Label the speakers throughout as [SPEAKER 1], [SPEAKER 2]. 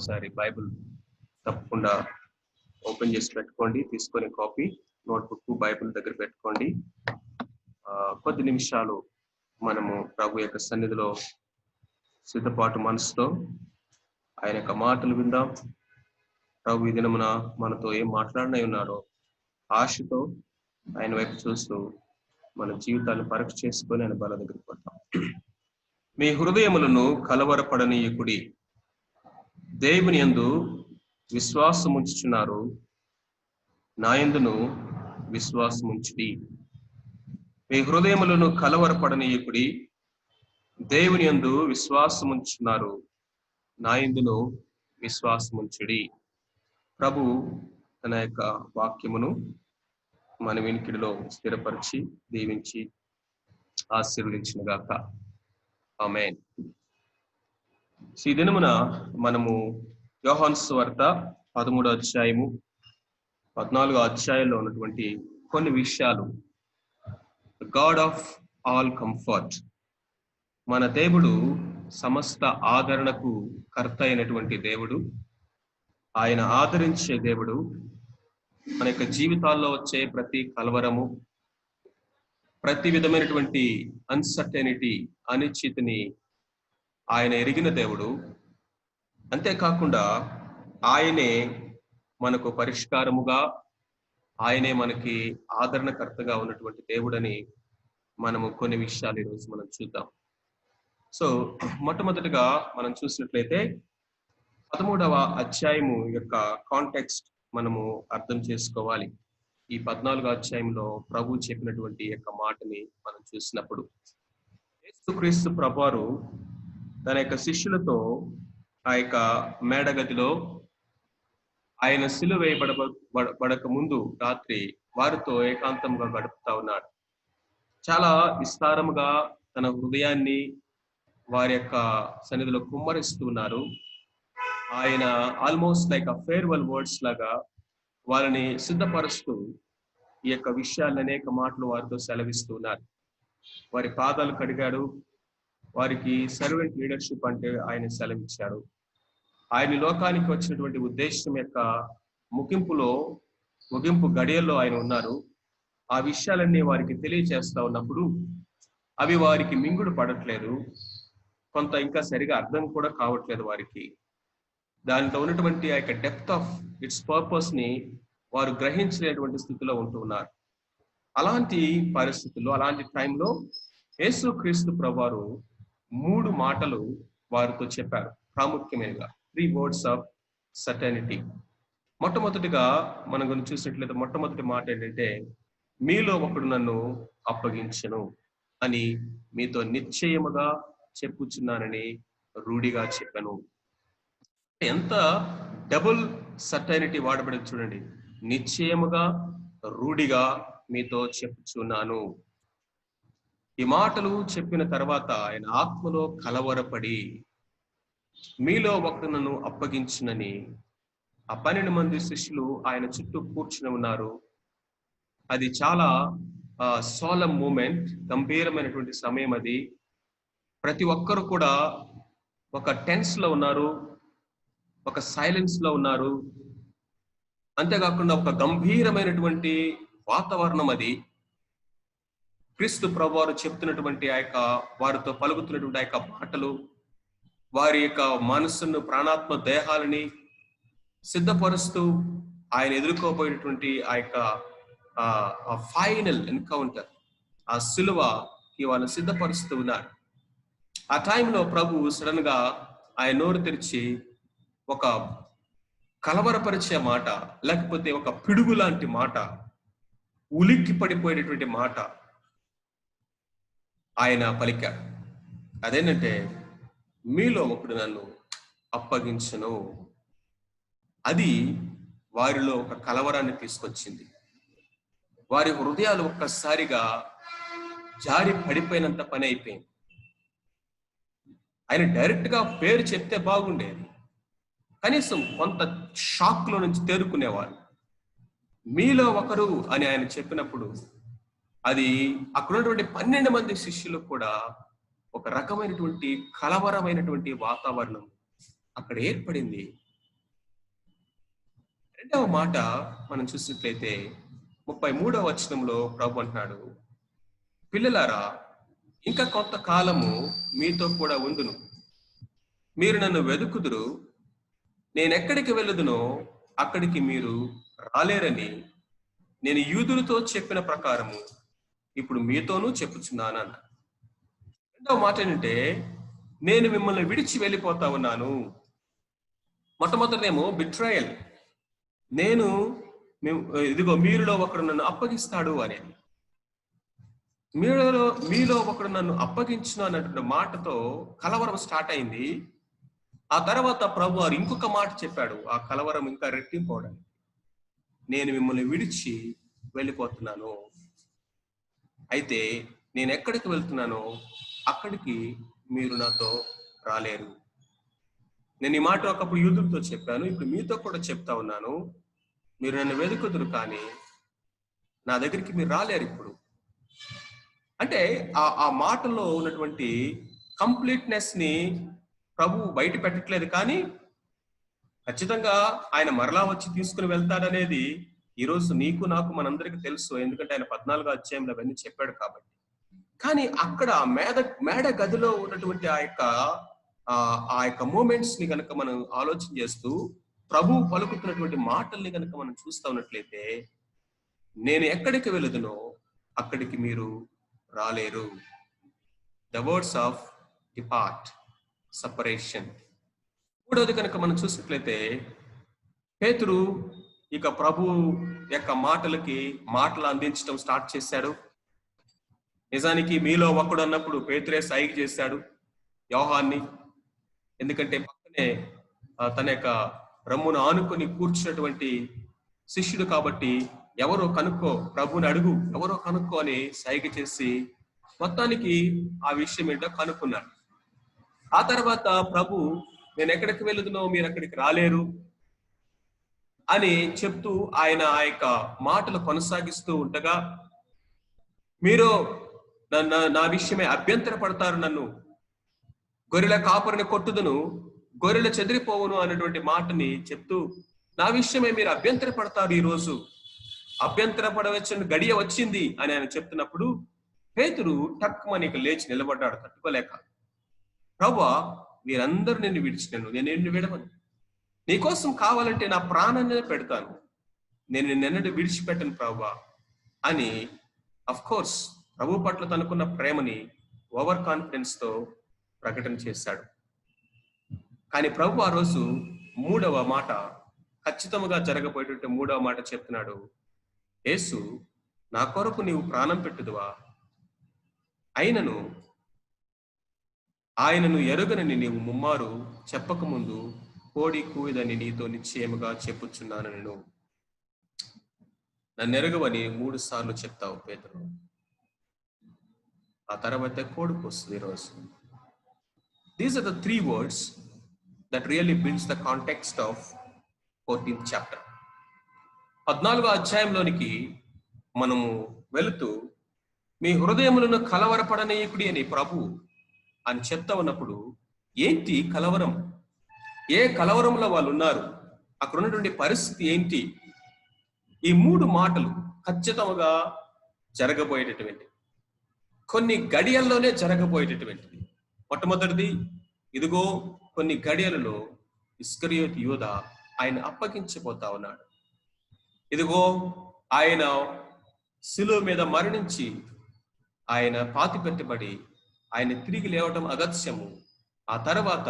[SPEAKER 1] ఒకసారి బైబిల్ తప్పకుండా ఓపెన్ చేసి పెట్టుకోండి. తీసుకొని కాపీ నోట్బుక్ బైబిల్ దగ్గర పెట్టుకోండి. కొద్ది నిమిషాలు మనము ప్రభు యొక్క సన్నిధిలో సిద్ధపాటు మనసుతో ఆయన యొక్క మాటలు విందాం. ప్రభు ఈ దినమున మనతో ఏం మాట్లాడనై ఉన్నాడో ఆశతో ఆయన వైపు చూస్తూ మన జీవితాన్ని పరీక్ష చేసుకొని ఆయన బల దగ్గరికి పోతాం. మీ హృదయములను కలవరపడనీయకుడి, దేవుని యందు విశ్వాసముంచుచున్నారు, నా యందును విశ్వాసముంచుడి. మీ హృదయములను కలవరపడనీయకుడి, దేవుని యందు విశ్వాసముంచుచున్నారు, నా యందును విశ్వాసముంచుడి. ప్రభు తన యొక్క వాక్యమును మన వినికిడిలో స్థిరపరిచి దీవించి ఆశీర్వదించునుగాక. ఆమేన్. ఈ దినమున మనము యోహాను సువార్త 13వ అధ్యాయము 14వ అధ్యాయంలో ఉన్నటువంటి కొన్ని విషయాలు, గాడ్ ఆఫ్ ఆల్ కంఫర్ట్, మన దేవుడు సమస్త ఆదరణకు కర్త అయినటువంటి దేవుడు. ఆయన ఆదరించే దేవుడు. మన యొక్క జీవితాల్లో వచ్చే ప్రతి కలవరము, ప్రతి విధమైనటువంటి అన్సర్టెనిటీ, అనిశ్చితిని ఆయన ఎరిగిన దేవుడు. అంతేకాకుండా ఆయనే మనకు పరిష్కారముగా, ఆయనే మనకి ఆదరణకర్తగా ఉన్నటువంటి దేవుడని మనము కొన్ని విషయాలు ఈరోజు మనం చూద్దాం. సో మొట్టమొదటిగా మనం చూసినట్లయితే 13వ అధ్యాయము యొక్క కాంటెక్స్ట్ మనము అర్థం చేసుకోవాలి. ఈ 14వ అధ్యాయంలో ప్రభు చెప్పినటువంటి యొక్క మాటని మనం చూసినప్పుడు, యేసుక్రీస్తు ప్రభువారు తన యొక్క శిష్యులతో ఆ యొక్క మేడగదిలో ఆయన సిలువ వేయబడక ముందు రాత్రి వారితో ఏకాంతంగా గడుపుతా ఉన్నాడు. చాలా విస్తారముగా తన హృదయాన్ని వారి యొక్క సన్నిధిలో కుమ్మరిస్తూ ఉన్నారు. ఆయన almost like a farewell words లాగా వారిని సిద్ధపరుస్తూ ఈ యొక్క విషయాలు అనేక మాటలు వారితో సెలవిస్తూ ఉన్నారు. వారి పాదాలు కడిగాడు. వారికి సర్వెంట్ లీడర్షిప్ అంటే ఆయన సెలవిచ్చారు. ఆయన లోకానికి వచ్చినటువంటి ఉద్దేశం యొక్క ముగింపు గడియల్లో ఆయన ఉన్నారు. ఆ విషయాలన్నీ వారికి తెలియచేస్తా ఉన్నప్పుడు అవి వారికి మింగుడు పడట్లేదు, కొంత ఇంకా సరిగా అర్థం కూడా కావట్లేదు వారికి. దాంట్లో ఉన్నటువంటి ఆ యొక్క డెప్త్ ఆఫ్ ఇట్స్ పర్పస్ ని వారు గ్రహించలేటువంటి స్థితిలో ఉంటూ ఉన్నారు. అలాంటి పరిస్థితుల్లో, అలాంటి టైంలో యేసుక్రీస్తు ప్రభువారు 3 మాటలు వారితో చెప్పారు, ప్రాముఖ్యమైనగా 3 words ఆఫ్ సర్టెనిటీ. మొట్టమొదటిగా మనం కొన్ని చూసినట్లయితే మొట్టమొదటి మాట ఏంటంటే, మీలో ఒకడు నన్ను అప్పగించెను అని మీతో నిశ్చయముగా చెప్పుచున్నానని రూఢిగా చెప్పాను. ఎంత డబుల్ సర్టైనిటీ వాడబడింది చూడండి. నిశ్చయముగా, రూఢిగా మీతో చెప్పుచున్నాను. ఈ మాటలు చెప్పిన తర్వాత ఆయన ఆత్మలో కలవరపడి, మీలో ఒకడు నన్ను అప్పగించునని ఆ 12 మంది శిష్యులు ఆయన చుట్టూ కూర్చుని ఉన్నారు. అది చాలా సోలమ్ మూమెంట్, గంభీరమైనటువంటి సమయం అది. ప్రతి ఒక్కరు కూడా ఒక టెన్స్ లో ఉన్నారు, ఒక సైలెన్స్ లో ఉన్నారు. అంతేకాకుండా ఒక గంభీరమైనటువంటి వాతావరణం అది. క్రీస్తు ప్రభువారు చెప్తున్నటువంటి ఆ యొక్క వారితో పలుకుతున్నటువంటి ఆ యొక్క మాటలు వారి యొక్క మనస్సును, ప్రాణాత్మ దేహాలని సిద్ధపరుస్తూ ఆయన ఎదుర్కోబోయేటువంటి ఆ యొక్క ఫైనల్ ఎన్కౌంటర్, ఆ సిలువకి వాళ్ళని సిద్ధపరుస్తూ ఉన్నారు. ఆ టైంలో ప్రభు సడన్ గా ఆయన నోరు తెరిచి ఒక కలవరపరిచే మాట, లేకపోతే ఒక పిడుగు లాంటి మాట, ఉలిక్కి పడిపోయేటటువంటి మాట ఆయన పలికాడు. అదేంటంటే, మీలో ఒకడు నన్ను అప్పగించును. అది వారిలో ఒక కలవరాన్ని తీసుకొచ్చింది. వారి హృదయాలు ఒక్కసారిగా జారి పడిపోయినంత పని అయిపోయింది. ఆయన డైరెక్ట్ గా పేరు చెప్తే బాగుండేది, కనీసం కొంత షాక్ లో నుంచి తేరుకునేవారు. మీలో ఒకరు అని ఆయన చెప్పినప్పుడు అది అక్కడ ఉన్నటువంటి 12 మంది శిష్యులకు కూడా ఒక రకమైనటువంటి కలవరమైనటువంటి వాతావరణం అక్కడ ఏర్పడింది. రెండవ మాట మనం చూసినట్లయితే 33వ వచనంలో ప్రభు అంటున్నాడు, పిల్లలారా, ఇంకా కొంతకాలము మీతో కూడా ఉండును. మీరు నన్ను వెదుకుదురు. నేనెక్కడికి వెళ్ళుదునో అక్కడికి మీరు రాలేరని నేను యూదులతో చెప్పిన ప్రకారము ఇప్పుడు మీతోనూ చెప్పుచున్నాను అన్న. రెండవ మాట ఏంటంటే, నేను మిమ్మల్ని విడిచి వెళ్ళిపోతా ఉన్నాను. మొట్టమొదటేమో బిట్రయల్. నేను ఇదిగో మీరులో ఒకడు నన్ను అప్పగిస్తాడు అని. మీలో ఒకడు నన్ను అప్పగించును అన్నటువంటి మాటతో కలవరం స్టార్ట్ అయింది. ఆ తర్వాత ప్రభు వారు ఇంకొక మాట చెప్పాడు, ఆ కలవరం ఇంకా రెట్టింపోవడానికి. నేను మిమ్మల్ని విడిచి వెళ్ళిపోతున్నాను. అయితే నేను ఎక్కడికి వెళ్తున్నానో అక్కడికి మీరు నాతో రాలేరు. నేను ఈ మాట ఒకప్పుడు యూదులతో చెప్పాను, ఇప్పుడు మీతో కూడా చెప్తా ఉన్నాను. మీరు నన్ను వెతుకుదురు కానీ నా దగ్గరికి మీరు రాలేరు ఇప్పుడు. అంటే ఆ మాటలో ఉన్నటువంటి కంప్లీట్నెస్ ని ప్రభు బయట పెట్టట్లేదు, కానీ ఖచ్చితంగా ఆయన మరలా వచ్చి తీసుకుని వెళ్తాడనేది ఈరోజు నీకు నాకు మనందరికీ తెలుసు. ఎందుకంటే ఆయన 14వ అధ్యాయంలో అవన్నీ చెప్పాడు కాబట్టి. కానీ అక్కడ మేడ గదిలో ఉన్నటువంటి ఆ యొక్క మూమెంట్స్ ని కనుక మనం ఆలోచన చేస్తూ ప్రభు పలుకుతున్నటువంటి మాటల్ని కనుక మనం చూస్తా ఉన్నట్లయితే, నేను ఎక్కడికి వెళుదునో అక్కడికి మీరు రాలేరు. The words of depart, separation. మూడవది కనుక మనం చూసినట్లయితే, పేతురు ఇక ప్రభు యొక్క మాటలు అందించడం స్టార్ట్ చేశాడు. నిజానికి మీలో ఒకడు అన్నప్పుడు పేతురే సైగ చేశాడు యోహాన్ని. ఎందుకంటే పక్కనే తన యొక్క రమ్మును ఆనుకొని కూర్చున్నటువంటి శిష్యుడు కాబట్టి, ఎవరో కనుక్కో, ప్రభుని అడుగు, ఎవరో కనుక్కో అని సైగ చేసి మొత్తానికి ఆ విషయం ఏంటో కనుక్కున్నాడు. ఆ తర్వాత ప్రభు, నేను ఎక్కడికి వెళుదునో మీరు అక్కడికి రాలేరు అని చెప్తూ ఆయన ఆ యొక్క మాటలు కొనసాగిస్తూ ఉండగా, మీరు నా విషయమే అభ్యంతర పడతారు, నన్ను గొర్రెల కాపరిని కొట్టుదును, గొర్రెలు చెదిరిపోవును అన్నటువంటి మాటని చెప్తూ నా విషయమే మీరు అభ్యంతర పడతారు, ఈరోజు అభ్యంతర పడవచ్చిన గడియ వచ్చింది అని ఆయన చెప్తున్నప్పుడు పేతురు టక్కుమని లేచి నిలబడ్డాడు తట్టుకోలేక. ప్రభువా, మీరందరూ నిన్ను విడిచినాను, నేను నిన్ను విడవను. నీకోసం కావాలంటే నా ప్రాణాన్ని పెడతాను, నేను నిన్నెన్నడూ విడిచిపెట్టను ప్రభువా అని అఫ్ కోర్స్ ప్రభు పట్ల తనకున్న ప్రేమని ఓవర్ కాన్ఫిడెన్స్ తో ప్రకటన చేశాడు. కానీ ప్రభు ఆ రోజు మూడవ మాట, ఖచ్చితంగా జరగబోయేటువంటి మూడవ మాట చెప్తున్నాడు. యేసు, నా కొరకు నీవు ప్రాణం పెట్టుదువా? ఆయనను ఎరుగనని నీవు ముమ్మారు చెప్పకముందు కోడి కూయదని నీతో నిశ్చయముగా చెప్పుచున్నాను. నేను నన్ను ఎరగవని 3 సార్లు చెప్తావు పేతురు. ఆ తర్వాత కోడి కూస్తుంది ఈరోజు. These are the 3 words that really builds the context of 14th chapter. 14వ అధ్యాయంలోనికి మనము వెళుతూ, మీ హృదయములను కలవరపడనీయకుడి అని ప్రభు అని చెప్తా ఉన్నప్పుడు, ఏంటి కలవరం? ఏ కలవరంలో వాళ్ళు ఉన్నారు? అక్కడ ఉన్నటువంటి పరిస్థితి ఏంటి? ఈ 3 మాటలు ఖచ్చితంగా జరగబోయేటటువంటి, కొన్ని గడియల్లోనే జరగబోయేటటువంటిది. మొట్టమొదటిది, ఇదిగో కొన్ని గడియలలో ఇస్కరియోతు యూదా ఆయన అప్పగించబోతా ఉన్నాడు. ఇదిగో ఆయన శిలువ మీద మరణించి ఆయన పాతి పెట్టబడి ఆయన తిరిగి లేవటం అగత్యము. ఆ తర్వాత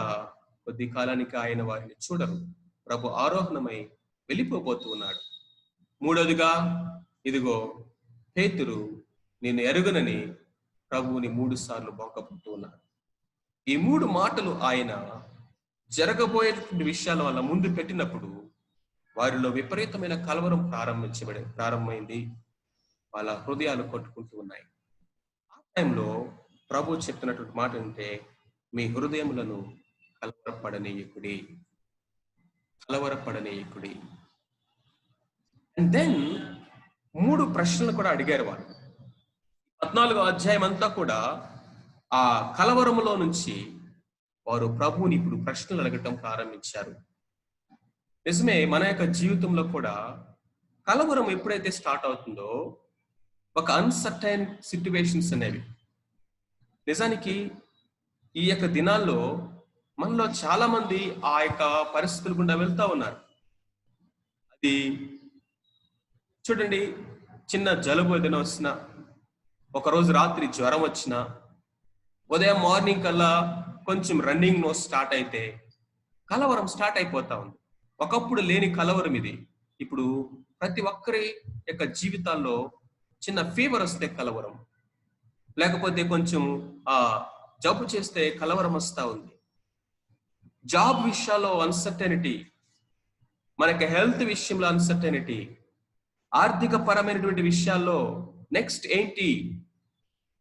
[SPEAKER 1] కొద్ది కాలానికి ఆయన వారిని చూడరు. ప్రభు ఆరోహణమై వెళ్ళిపోబోతూ ఉన్నాడు. మూడవదిగా, ఇదిగో పేతురు నిన్ను ఎరుగనని ప్రభువుని 3 సార్లు బొంకబోతూ ఉన్నాడు. ఈ 3 మాటలు ఆయన జరగబోయేటువంటి విషయాల వల్ల ముందు పెట్టినప్పుడు వారిలో విపరీతమైన కలవరం ప్రారంభమైంది. వాళ్ళ హృదయాలు కొట్టుకుంటూ ఉన్నాయి. ఆ టైంలో ప్రభు చెప్తున్నటువంటి మాట అంటే, మీ హృదయములను కలవరపడనీయకుడి. అండ్ దెన్ 3 ప్రశ్నలు కూడా అడిగారు వాళ్ళు. 14వ అధ్యాయం అంతా కూడా ఆ కలవరములో నుంచి వారు ప్రభువుని ఇప్పుడు ప్రశ్నలు అడగటం ప్రారంభించారు. నిజమే, మన యొక్క జీవితంలో కూడా కలవరం ఎప్పుడైతే స్టార్ట్ అవుతుందో ఒక అన్సర్టైన్ సిట్యువేషన్స్ అనేవి, నిజానికి ఈ యొక్క దినాల్లో మనలో చాలా మంది ఆ యొక్క పరిస్థితుల గుండా వెళ్తా ఉన్నారు. అది చూడండి, చిన్న జలుబు ఏదైనా వచ్చినా, ఒకరోజు రాత్రి జ్వరం వచ్చినా, ఉదయం మార్నింగ్ కల్లా కొంచెం రన్నింగ్ నోస్ స్టార్ట్ అయితే కలవరం స్టార్ట్ అయిపోతా ఉంది. ఒకప్పుడు లేని కలవరం ఇది. ఇప్పుడు ప్రతి ఒక్కరి యొక్క జీవితాల్లో చిన్న ఫీవర్ వస్తే కలవరం, లేకపోతే కొంచెం జబ్బు చేస్తే కలవరం వస్తా ఉంది. జాబ్ విషయాల్లో అన్సర్టెనిటీ, మనకి హెల్త్ విషయంలో అన్సర్టెనిటీ, ఆర్థిక పరమైనటువంటి విషయాల్లో నెక్స్ట్ ఏంటి,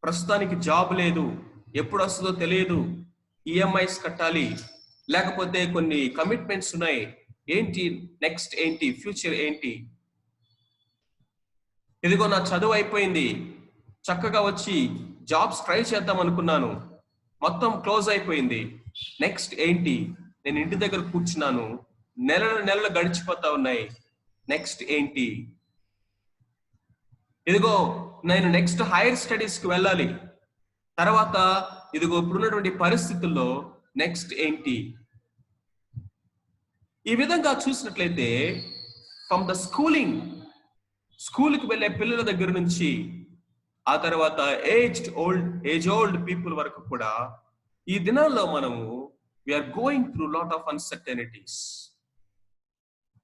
[SPEAKER 1] ప్రస్తుతానికి జాబ్ లేదు, ఎప్పుడు వస్తుందో తెలియదు, ఈఎంఐస్ కట్టాలి, లేకపోతే కొన్ని కమిట్మెంట్స్ ఉన్నాయి, ఏంటి నెక్స్ట్, ఏంటి ఫ్యూచర్, ఏంటి, ఇదిగో నా చదువు అయిపోయింది, చక్కగా వచ్చి జాబ్స్ ట్రై చేద్దాం అనుకున్నాను, మొత్తం క్లోజ్ అయిపోయింది, నెక్స్ట్ ఏంటి, నేను ఇంటి దగ్గర కూర్చున్నాను, నెలలు గడిచిపోతా ఉన్నాయి, నెక్స్ట్ ఏంటి, ఇదిగో నేను నెక్స్ట్ హైయర్ స్టడీస్కి వెళ్ళాలి, తర్వాత ఇదిగో ఇప్పుడున్నటువంటి పరిస్థితుల్లో నెక్స్ట్ ఏంటి. ఈ విధంగా చూసినట్లయితే ఫ్రమ్ ద స్కూల్కి వెళ్ళే పిల్లల దగ్గర నుంచి ఆ తర్వాత ఏజ్ ఓల్డ్ పీపుల్ వరకు కూడా ఈ దినాల్లో మనము we're going through lot of uncertainties.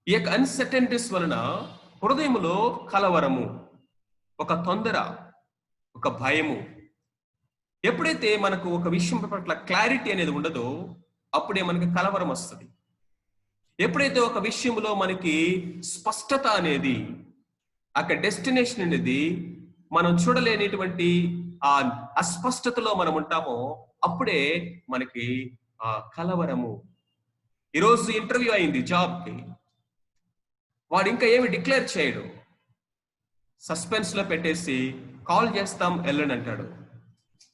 [SPEAKER 1] ఈ యొక్క అన్సర్టెనిటీస్ వలన హృదయంలో కలవరము, ఒక తొందర, ఒక భయము. ఎప్పుడైతే మనకు ఒక విషయం పట్ల క్లారిటీ అనేది ఉండదో అప్పుడే మనకి కలవరం వస్తుంది. ఎప్పుడైతే ఒక విషయంలో మనకి స్పష్టత అనేది, అక్కడ డెస్టినేషన్ అనేది మనం చూడలేనిటువంటి ఆ అస్పష్టతలో మనం ఉంటామో అప్పుడే మనకి ఆ కలవరము. ఈరోజు ఇంటర్వ్యూ అయింది జాబ్కి, వాడు ఇంకా ఏమి డిక్లేర్ చేయడు, సస్పెన్స్ లో పెట్టేసి కాల్ చేస్తాం వెళ్ళండి అంటాడు.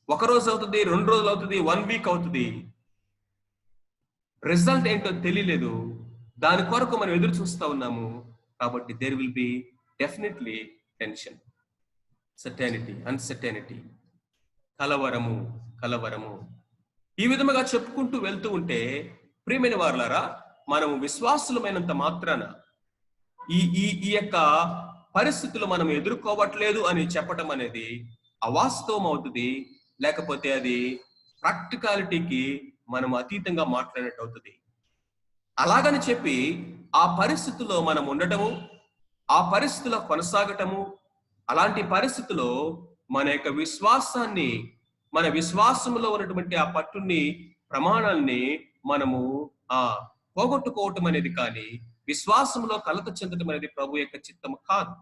[SPEAKER 1] ఒకరోజు అవుతుంది, 2 రోజులు అవుతుంది, 1 వీక్ అవుతుంది, రిజల్ట్ ఏంటో తెలియలేదు, దాని కొరకు మనం ఎదురు చూస్తూ ఉన్నాము. కాబట్టి there will be definitely tension, uncertainty, కలవరము. ఈ విధముగా చెప్పుకుంటూ వెళ్తూ ఉంటే ప్రియమైన వారులారా, మనము విశ్వాసులమైనంత మాత్రాన ఈ యొక్క పరిస్థితులు మనం ఎదుర్కోవట్లేదు అని చెప్పటం అనేది అవాస్తవం అవుతుంది, లేకపోతే అది ప్రాక్టికాలిటీకి మనం అతీతంగా మాట్లాడినట్టు అవుతుంది. అలాగని చెప్పి ఆ పరిస్థితుల్లో మనం ఉండటము, ఆ పరిస్థితిలో కొనసాగటము, అలాంటి పరిస్థితిలో మన యొక్క విశ్వాసాన్ని, మన విశ్వాసంలో ఉన్నటువంటి ఆ పట్టుని, ప్రమాణాన్ని మనము పోగొట్టుకోవటం అనేది కానీ, విశ్వాసంలో కలత చెందడం అనేది ప్రభు యొక్క చిత్తము కాదు.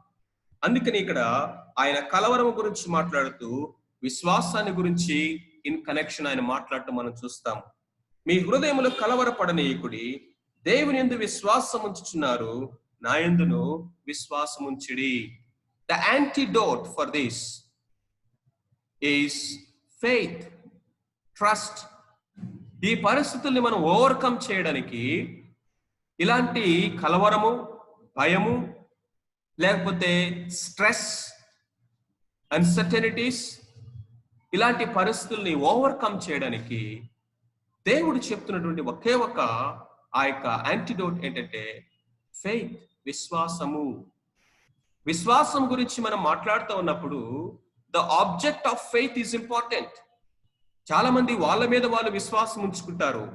[SPEAKER 1] అందుకని ఇక్కడ ఆయన కలవరం గురించి మాట్లాడుతూ విశ్వాసాన్ని గురించి ఇన్ కనెక్షన్ ఆయన మాట్లాడటం మనం చూస్తాము. మీ హృదయములో కలవరపడనీయకుడి, దేవుని యందు విశ్వాసం ఉంచుచున్నారు, నా యందును విశ్వాసం ఉంచుడి. The antidote for this is faith, trust. ఈ పరిస్థితుల్ని మనం ఓవర్కమ్ చేయడానికి ఇలాంటి కలవరము, భయము, లేకపోతే స్ట్రెస్, అన్సర్టెనిటీస్, ఇలాంటి పరిస్థితుల్ని ఓవర్కమ్ చేయడానికి దేవుడు చెప్తున్నటువంటి ఒకే ఒక ఆ యొక్క యాంటీడోట్ ఏంటంటే ఫెయిత్, విశ్వాసం గురించి మనం మాట్లాడుతూ ఉన్నప్పుడు the object of faith is important. చాలా మంది వాళ్ళ మీద వాళ్ళు విశ్వాసం ఉంచుకుంటారు,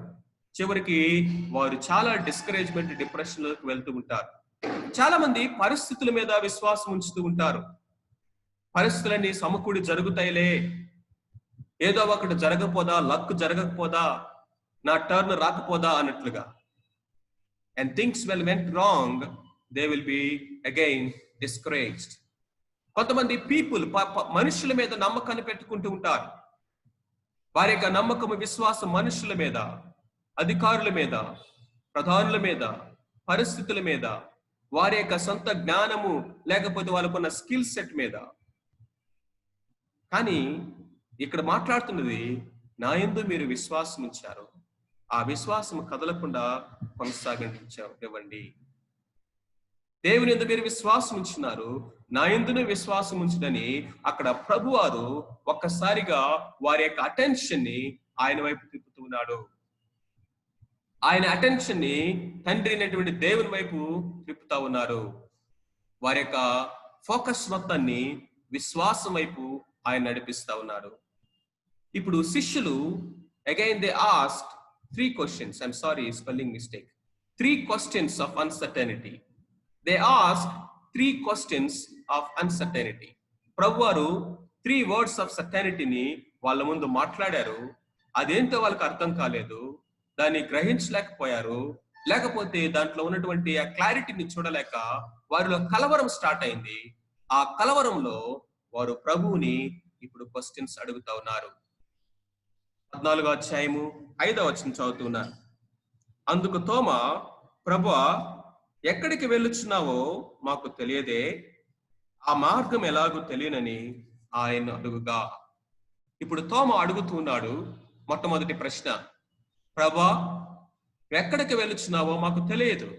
[SPEAKER 1] చివరికి వారు చాలా డిస్కరేజ్మెంట్, డిప్రెషన్లోకి వెళ్తూ ఉంటారు. చాలా మంది పరిస్థితుల మీద విశ్వాసం ఉంచుతూ ఉంటారు, పరిస్థితులన్నీ సమకూడి జరుగుతాయిలే, ఏదో ఒకటి జరగకపోదా, లక్ జరగకపోదా, నా టర్న్ రాకపోదా అన్నట్లుగా. And things went wrong, they will be again discouraged. కొంతమంది పీపుల్ మనుషుల మీద నమ్మకాన్ని పెట్టుకుంటూ ఉంటారు. వారి యొక్క నమ్మకము, విశ్వాసం మనుషుల మీద, అధికారుల మీద, ప్రధానుల మీద, పరిస్థితుల మీద, వారి యొక్క సొంత జ్ఞానము లేకపోతే వాళ్ళకున్న స్కిల్ సెట్ మీద. కానీ ఇక్కడ మాట్లాడుతున్నది, నా యందు మీరు విశ్వాసం ఉంచారు, ఆ విశ్వాసం కదలకుండా కొనసాగించనివ్వండి. దేవుని యందు మీరు విశ్వాసం ఉంచున్నారు, నా యందునే విశ్వాసం ఉంచుడని అక్కడ ప్రభువారు ఒక్కసారిగా వారి యొక్క అటెన్షన్ ని ఆయన వైపు తిప్పుతున్నాడు. ఆయన అటెన్షన్ ని తండ్రి అయినటువంటి దేవుని వైపు తిప్పుతా ఉన్నారు. వారి యొక్క ఫోకస్ మొత్తాన్ని విశ్వాసం వైపు ఆయన నడిపిస్తా ఉన్నారు. ఇప్పుడు శిష్యులు again they asked 3 questions. I'm sorry, spelling mistake. 3 questions of uncertainty. They asked 3 questions of uncertainty. ప్రభువారు 3 words of certainty ని వాళ్ళ ముందు మాట్లాడారు. అదేంటో వాళ్ళకి అర్థం కాలేదు, దాన్ని గ్రహించలేకపోయారు, లేకపోతే దాంట్లో ఉన్నటువంటి ఆ క్లారిటీని చూడలేక వారిలో కలవరం స్టార్ట్ అయింది. ఆ కలవరంలో వారు ప్రభువుని ఇప్పుడు క్వశ్చన్స్ అడుగుతా ఉన్నారు. 14వ అధ్యాయము 5వ వచనం చదువుతున్నారు. అందుకు తోమా, ప్రభువా, ఎక్కడికి వెళ్ళుచున్నావో మాకు తెలియదే, ఆ మార్గం ఎలాగో తెలియనని ఆయన అడుగుగా. ఇప్పుడు తోమా అడుగుతున్నాడు మొట్టమొదటి ప్రశ్న, ప్రభువా, ఎక్కడికి వెళ్ళుచున్నావో మాకు తెలియదు,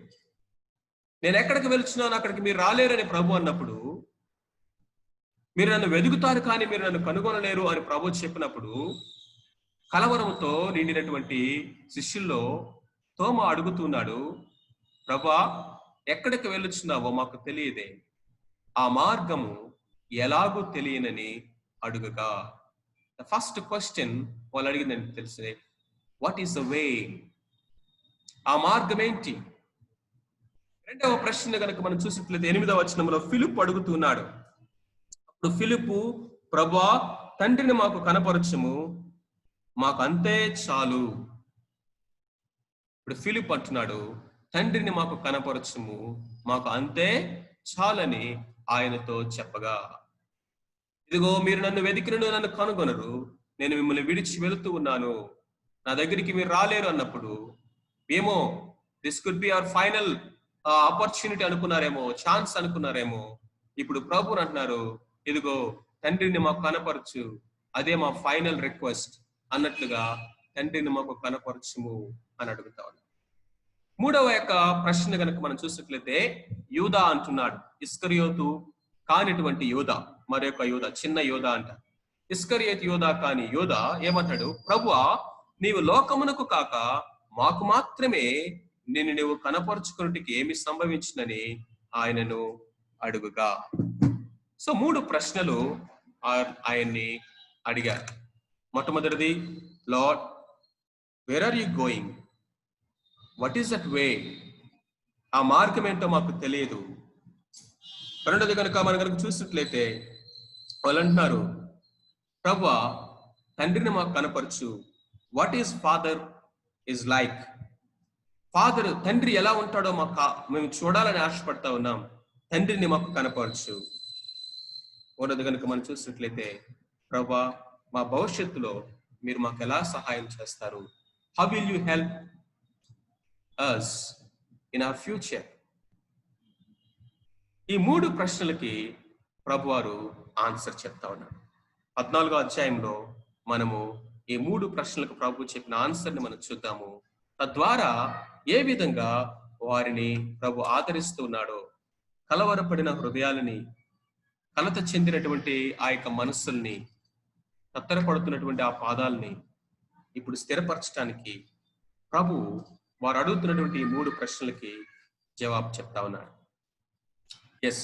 [SPEAKER 1] నేను ఎక్కడికి వెళ్తున్నాను అక్కడికి మీరు రాలేరని ప్రభు అన్నప్పుడు, మీరు నన్ను వెదుగుతారు కానీ మీరు నన్ను కనుగొనలేరు అని ప్రభు చెప్పినప్పుడు, కలవరంతో నిండినటువంటి శిష్యుల్లో తోమా అడుగుతున్నాడు, ప్రభువా, ఎక్కడికి వెళ్ళుచున్నావో మాకు తెలియదే, ఆ మార్గము ఎలాగూ తెలియనని అడుగుగా. ద ఫస్ట్ క్వశ్చన్ వాళ్ళు అడిగిందని తెలిసే, వాట్ ఈస్ ద వే, ఆ మార్గం ఏంటి? రెండవ ప్రశ్న కనుక మనం చూసినట్లయితే 8వ వచనంలో ఫిలిప్పు అడుగుతున్నాడు. అప్పుడు ఫిలిప్పు, ప్రభువా, తండ్రిని మాకు కనపరచుము, మాకు అంతే చాలు. ఇప్పుడు ఫిలిప్ అంటున్నాడు, తండ్రిని మాకు కనపరచుము, మాకు అంతే చాలని ఆయనతో చెప్పగా, ఇదిగో మీరు నన్ను వెతికినను నన్ను కనుగొనరు, నేను మిమ్మల్ని విడిచి వెళుతూ ఉన్నాను, నా దగ్గరికి మీరు రాలేరు అన్నప్పుడు, ఏమో this could be our final opportunity అనుకున్నారేమో, ఛాన్స్ అనుకున్నారేమో. ఇప్పుడు ప్రభువుని అంటున్నారు, ఇదిగో తండ్రిని మాకు కనపరచు, అదే మా ఫైనల్ రిక్వెస్ట్ అన్నట్లుగా తండ్రిని మాకు కనపరచుము అని అడుగుతా ఉన్నాడు. 3వ యొక్క ప్రశ్న కనుక మనం చూసినట్లయితే యూదా అంటున్నాడు. ఇస్కరియోతు కానిటువంటి యూదా, మరొక యూదా, చిన్న యూదా అంట. ఇస్కరియోతు యూదా కాని యూదా ఏమంటాడు, ప్రభువా, నీవు లోకమునకు కాక మాకు మాత్రమే నిన్ను నువ్వు కనపరుచుకున్నటికి ఏమి సంభవించినని ఆయనను అడుగుగా. సో 3 ప్రశ్నలు ఆయన్ని అడిగారు. మొట్టమొదటిది, Lord, where are you going, what is that way, ఆ మార్గం ఏంటో మాకు తెలియదు. రెండోది కనుక మనం కనుక చూసినట్లయితే వాళ్ళు అంటున్నారు, ప్రభువా, తండ్రిని మాకు కనపరచు, what is father is like, father తండ్రి ఎలా ఉంటాడో మేము చూడాలని ఆశపడతా ఉన్నాం, తండ్రిని మాకు కనపరచు. మూడోది కనుక మనం చూసినట్లయితే, ప్రభువా, మా భవిష్యత్తులో మీరు మాకు ఎలా సహాయం చేస్తారు, how will you help us in our future. ఈ 3 ప్రశ్నలకి ప్రభువారు ఆన్సర్ చెప్తా ఉన్నారు. 14వ అధ్యాయంలో మనము ఈ 3 ప్రశ్నలకు ప్రభు చెప్పిన ఆన్సర్ని మనం చూద్దాము. తద్వారా ఏ విధంగా వారిని ప్రభు ఆదరిస్తూ ఉన్నాడో, కలవరపడిన హృదయాలని, కలత చెందినటువంటి ఆ యొక్క మనస్సుల్ని, తత్తరపడుతున్నటువంటి ఆ పాదాలని ఇప్పుడు స్థిరపరచడానికి ప్రభు వారు అడుగుతున్నటువంటి ఈ 3 ప్రశ్నలకి జవాబు చెప్తా ఉన్నాడు. Yes,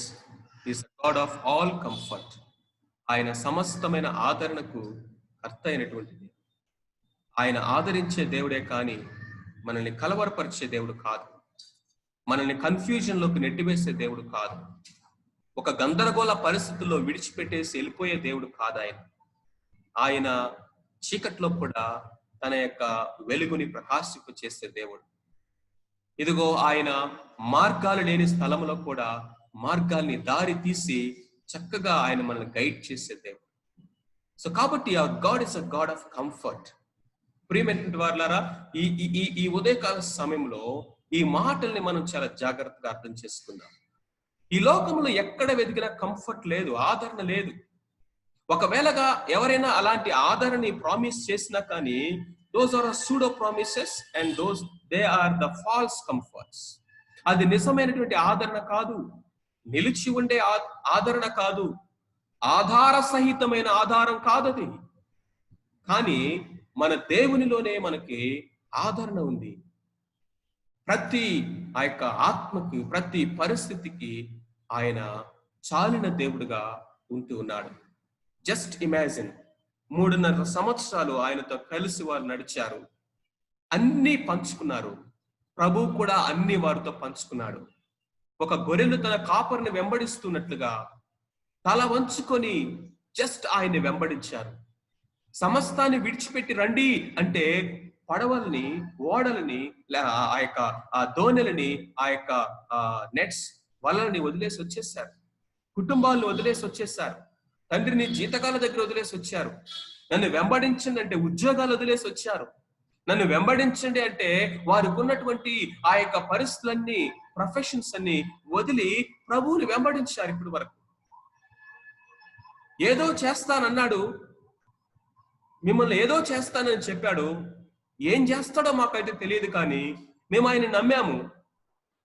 [SPEAKER 1] is God of all comfort. ఆయన సమస్తమైన ఆదరణకు కర్త అయినటువంటిది. ఆయన ఆదరించే దేవుడే కానీ మనల్ని కలవరపరిచే దేవుడు కాదు, మనల్ని కన్ఫ్యూజన్లోకి నెట్టివేసే దేవుడు కాదు, ఒక గందరగోళ పరిస్థితుల్లో విడిచిపెట్టేసి వెళ్ళిపోయే దేవుడు కాదు. ఆయన చీకట్లో కూడా తన యొక్క వెలుగుని ప్రకాశింప చేసే దేవుడు. ఇదిగో ఆయన మార్గాలు లేని స్థలంలో కూడా మార్గాల్ని దారి తీసి చక్కగా ఆయన మనల్ని గైడ్ చేసే దేవుడు. సో కాబట్టి hour God is a God of comfort. ప్రియమైనటువంటి వారులారా, ఈ ఉదయకాల సమయంలో ఈ మాటల్ని మనం చాలా జాగ్రత్తగా అర్థం చేసుకుందాం. ఈ లోకంలో ఎక్కడ వెతికినా కంఫర్ట్ లేదు, ఆదరణ లేదు. ఒకవేళగా ఎవరైనా అలాంటి ఆదరణని ప్రామిస్ చేసినా కానీ Those are pseudo promises and they are the false comforts. అది నిజమైనటువంటి ఆదరణ కాదు, నిలిచి ఉండే ఆదరణ కాదు, ఆధార సహితమైన ఆధారం కాదది. కానీ మన దేవునిలోనే మనకి ఆదరణ ఉంది. ప్రతి ఆ యొక్క ఆత్మకి, ప్రతి పరిస్థితికి ఆయన చాలిన దేవుడుగా ఉంటూ ఉన్నాడు. జస్ట్ ఇమాజిన్, 3.5 సంవత్సరాలు ఆయనతో కలిసి వారు నడిచారు, అన్ని పంచుకున్నారు. ప్రభు కూడా అన్ని వారితో పంచుకున్నాడు. ఒక గొర్రెలు తన కాపరిని వెంబడిస్తున్నట్లుగా తల వంచుకొని జస్ట్ ఆయన్ని వెంబడించారు. సమస్తాన్ని విడిచిపెట్టి రండి అంటే పడవల్ని, ఓడలని, ఆ యొక్క దోణెలని, ఆ యొక్క నెట్స్, వలలని వదిలేసి వచ్చేసారు. కుటుంబాలను వదిలేసి వచ్చేసారు. తండ్రిని జీతకాల దగ్గర వదిలేసి వచ్చారు. నన్ను వెంబడించండి అంటే ఉద్యోగాలు వదిలేసి వచ్చారు. నన్ను వెంబడించండి అంటే వారికి ఉన్నటువంటి ఆ యొక్క పరిస్థితులన్నీ, ప్రొఫెషన్స్ అన్ని వదిలి ప్రభువుని వెంబడించారు. ఇప్పటి వరకు ఏదో చేస్తానన్నాడు, మిమ్మల్ని ఏదో చేస్తానని చెప్పాడు. ఏం చేస్తాడో మాకైతే తెలియదు, కానీ మేము ఆయన నమ్మాము.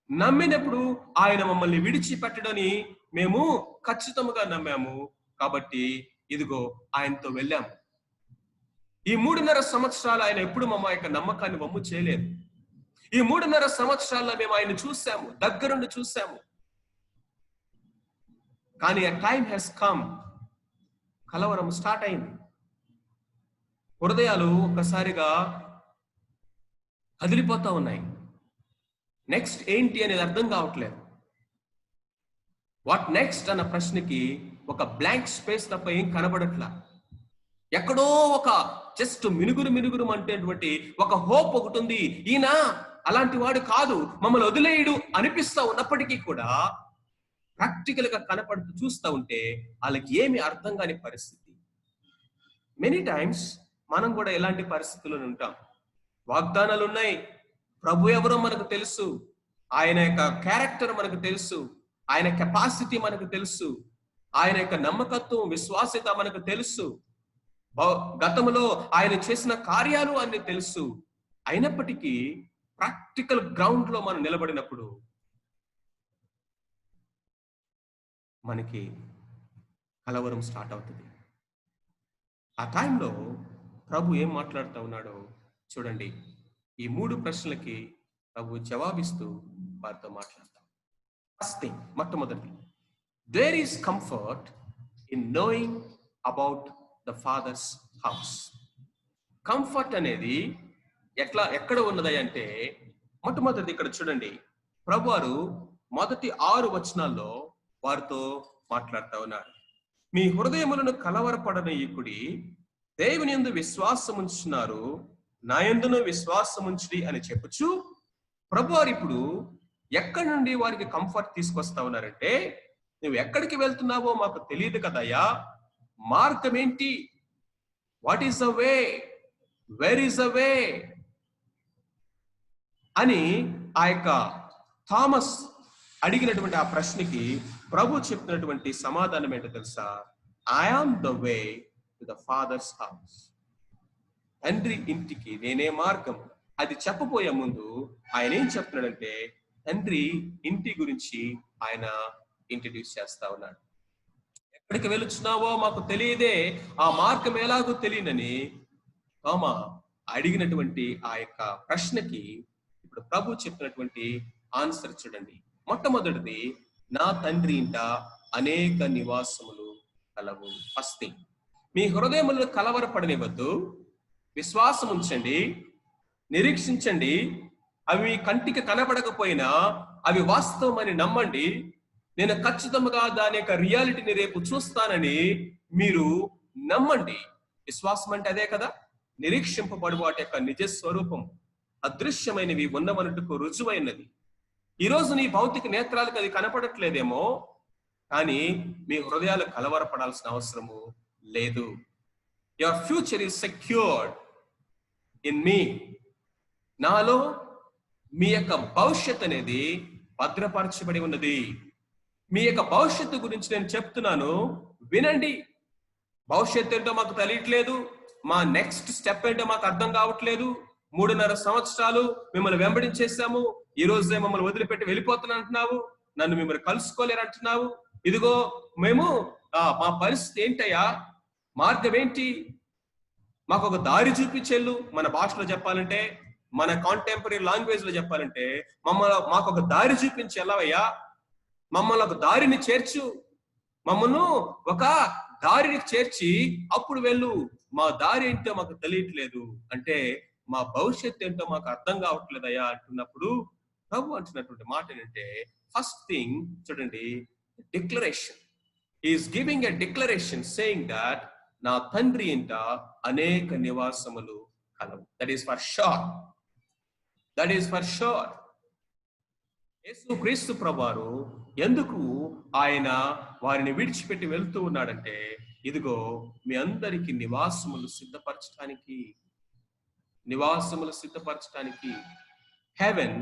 [SPEAKER 1] నమ్మినప్పుడు ఆయన మమ్మల్ని విడిచిపెట్టడని మేము ఖచ్చితంగా నమ్మాము. కాబట్టి ఇదిగో ఆయనతో వెళ్ళాము. ఈ 3.5 సంవత్సరాలు ఆయన ఎప్పుడు మా యొక్క నమ్మకాన్ని వమ్ము చేయలేదు. ఈ 3.5 సంవత్సరాల్లో మేము ఆయన చూసాము, దగ్గరుండి చూసాము. కానీ ఆ టైం హ్యాస్ కమ్. కలవరం స్టార్ట్ అయింది. హృదయాలు ఒక్కసారిగా కదిలిపోతా ఉన్నాయి. నెక్స్ట్ ఏంటి అనేది అర్థం కావట్లేదు. వాట్ నెక్స్ట్ అన్న ప్రశ్నకి ఒక బ్లాంక్ స్పేస్ తప్ప ఏం కనబడట్లా. ఎక్కడో ఒక జస్ట్ మినుగురు అంటేటువంటి ఒక హోప్ ఒకటి ఉంది. ఈయన అలాంటి వాడు కాదు, మమ్మల్ని వదిలేయుడు అనిపిస్తా ఉన్నప్పటికీ కూడా ప్రాక్టికల్ గా కనపడుతూ చూస్తూ ఉంటే వాళ్ళకి ఏమి అర్థం కాని పరిస్థితి. మెనీ టైమ్స్ మనం కూడా ఎలాంటి పరిస్థితుల్లో ఉంటాం. వాగ్దానాలు ఉన్నాయి, ప్రభు ఎవరో మనకు తెలుసు, ఆయన యొక్క క్యారెక్టర్ మనకు తెలుసు, ఆయన కెపాసిటీ మనకు తెలుసు, ఆయన యొక్క నమ్మకత్వం, విశ్వాసత మనకు తెలుసు, గతంలో ఆయన చేసిన కార్యాలు అన్ని తెలుసు. అయినప్పటికీ ప్రాక్టికల్ గ్రౌండ్ లో మనం నిలబడినప్పుడు మనకి కలవరం స్టార్ట్ అవుతుంది. ఆ టైంలో ప్రభు ఏం మాట్లాడుతూ ఉన్నాడో చూడండి. ఈ 3 ప్రశ్నలకి ప్రభు జవాబిస్తూ వారితో మాట్లాడతాం. ఫస్ట్ థింగ్, మొట్టమొదటి, there is comfort in knowing about the father's house. కంఫర్ట్ అనేది ఎక్కడ ఉన్నది అంటే, మొట్టమొదటి ఇక్కడ చూడండి, ప్రభు వారు మొదటి 6 వచనాల్లో వారితో మాట్లాడుతూ ఉన్నారు. మీ హృదయములను కలవరపడనీయకుడి, దేవుని యందు విశ్వాసం ఉంచున్నారు, నా యందును విశ్వాసం ఉంచుడి అని చెప్పుచు ప్రభు వారు ఇప్పుడు ఎక్కడి నుండి వారికి కంఫర్ట్ తీసుకొస్తా ఉన్నారంటే, నువ్వు ఎక్కడికి వెళ్తున్నావో మాకు తెలియదు కదయ్యా, మార్గం ఏంటి, what is the way, where is the way అని ఆ యొక్క థామస్ అడిగినటువంటి ఆ ప్రశ్నకి ప్రభు చెప్పినటువంటి సమాధానం ఏంటో తెలుసా? I am the way to the father's house. తండ్రి ఇంటికి నేనే మార్గం. అది చెప్పబోయే ముందు ఆయన ఏం చెప్తున్నాడంటే, తండ్రి ఇంటి గురించి ఆయన ఇంట్రడ్యూస్ చేస్తా ఉన్నాడు. ఎక్కడికి వెళుచున్నావో మాకు తెలియదే, ఆ మార్గం ఎలాగో తెలియనని తోమా అడిగినటువంటి ఆ యొక్క ప్రశ్నకి ఇప్పుడు ప్రభు చెప్పినటువంటి ఆన్సర్ చూడండి. మొట్టమొదటిది, నా తండ్రి ఇంట అనేక నివాసములు కలవు. ఫస్ట్ థింగ్, మీ హృదయములను కలవరపడనివద్దు, విశ్వాసం ఉంచండి, నిరీక్షించండి. అవి మీ కంటికి కనపడకపోయినా అవి వాస్తవమని నమ్మండి. నేను ఖచ్చితంగా దాని యొక్క రియాలిటీని రేపు చూస్తానని మీరు నమ్మండి. విశ్వాసం అంటే అదే కదా, నిరీక్షింపబడు వాటి యొక్క నిజ స్వరూపం, అదృశ్యమైనవి ఉన్నవన్నట్టుకు రుజువైనది. ఈరోజు నీ భౌతిక నేత్రాలకు అది కనపడట్లేదేమో, కానీ మీ హృదయాలు కలవరపడాల్సిన అవసరము లేదు. Your future is secured in me. నాలో మీ యొక్క భవిష్యత్ అనేది భద్రపరచబడి ఉన్నది. మీ యొక్క భవిష్యత్తు గురించి నేను చెప్తున్నాను, వినండి. భవిష్యత్తు ఏంటో మాకు తెలియట్లేదు, మా నెక్స్ట్ స్టెప్ ఏంటో మాకు అర్థం కావట్లేదు. 3.5 సంవత్సరాలు మిమ్మల్ని వెంబడించేసాము, ఈ రోజే మమ్మల్ని వదిలిపెట్టి వెళ్ళిపోతున్నా అంటున్నావు, నన్ను మిమ్మల్ని కలుసుకోలేరు అంటున్నావు. ఇదిగో మేము మా పరిస్థితి ఏంటయ్యా, మార్గం ఏంటి, మాకు ఒక దారి చూపించెళ్ళు. మన భాషలో చెప్పాలంటే, మన కాంటెంపరీ లాంగ్వేజ్ లో చెప్పాలంటే, మాకు ఒక దారి చూపించి వెళ్ళవయ్యా, మమ్మల్ని ఒక దారిని చేర్చు, మమ్మల్ని ఒక దారిని చేర్చి అప్పుడు వెళ్ళు, మా దారి ఏంటో మాకు తెలియట్లేదు అంటే, మా భవిష్యత్తు ఏంటో మాకు అర్థం కావట్లేదయ్యా అంటున్నప్పుడు ప్రభు అంటున్నటువంటి మాట ఏంటంటే, ఫస్ట్ థింగ్ చూడండి, declaration. Is giving a declaration saying that నా తండ్రి ఇంట అనేక నివాసములు కలవు. That is for sure, that is for sure. యేసు క్రీస్తు ప్రభువారు ఎందుకు ఆయన వారిని విడిచిపెట్టి వెళ్తూ ఉన్నాడంటే, ఇదిగో మీ అందరికి నివాసములు సిద్ధపరచడానికి, నివాసములు సిద్ధపరచడానికి. Heaven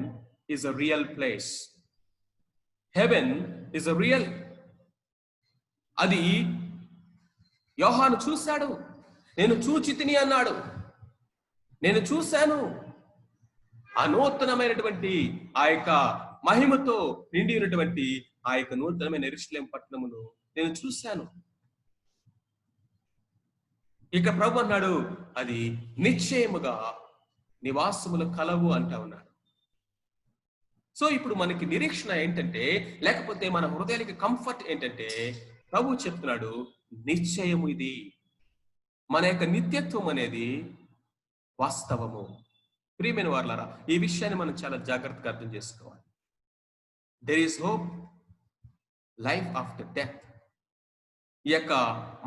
[SPEAKER 1] is a real place. Heaven is a real. అది యోహాను చూశాడు, నేను చూచి తిని అన్నాడు, నేను చూశాను. ఆ నూతనమైనటువంటి ఆ యొక్క మహిమతో నిండి ఉన్నటువంటి ఆ యొక్క నూతనమైన యెరూషలేము పట్టణమును నేను చూశాను. ఇక ప్రభు అన్నాడు, అది నిశ్చయముగా నివాసములు కలవు అంటా ఉన్నాడు. సో ఇప్పుడు మనకి నిరీక్షణ ఏంటంటే, లేకపోతే మన హృదయానికి కంఫర్ట్ ఏంటంటే, ప్రభు చెప్తున్నాడు నిశ్చయము ఇది, మన యొక్క నిత్యత్వం అనేది వాస్తవము. ప్రియమైన వారలారా, ఈ విషయాన్ని మనం చాలా జాగ్రత్తగా అర్థం చేసుకోవాలి. There is hope, life after death. ఈ యొక్క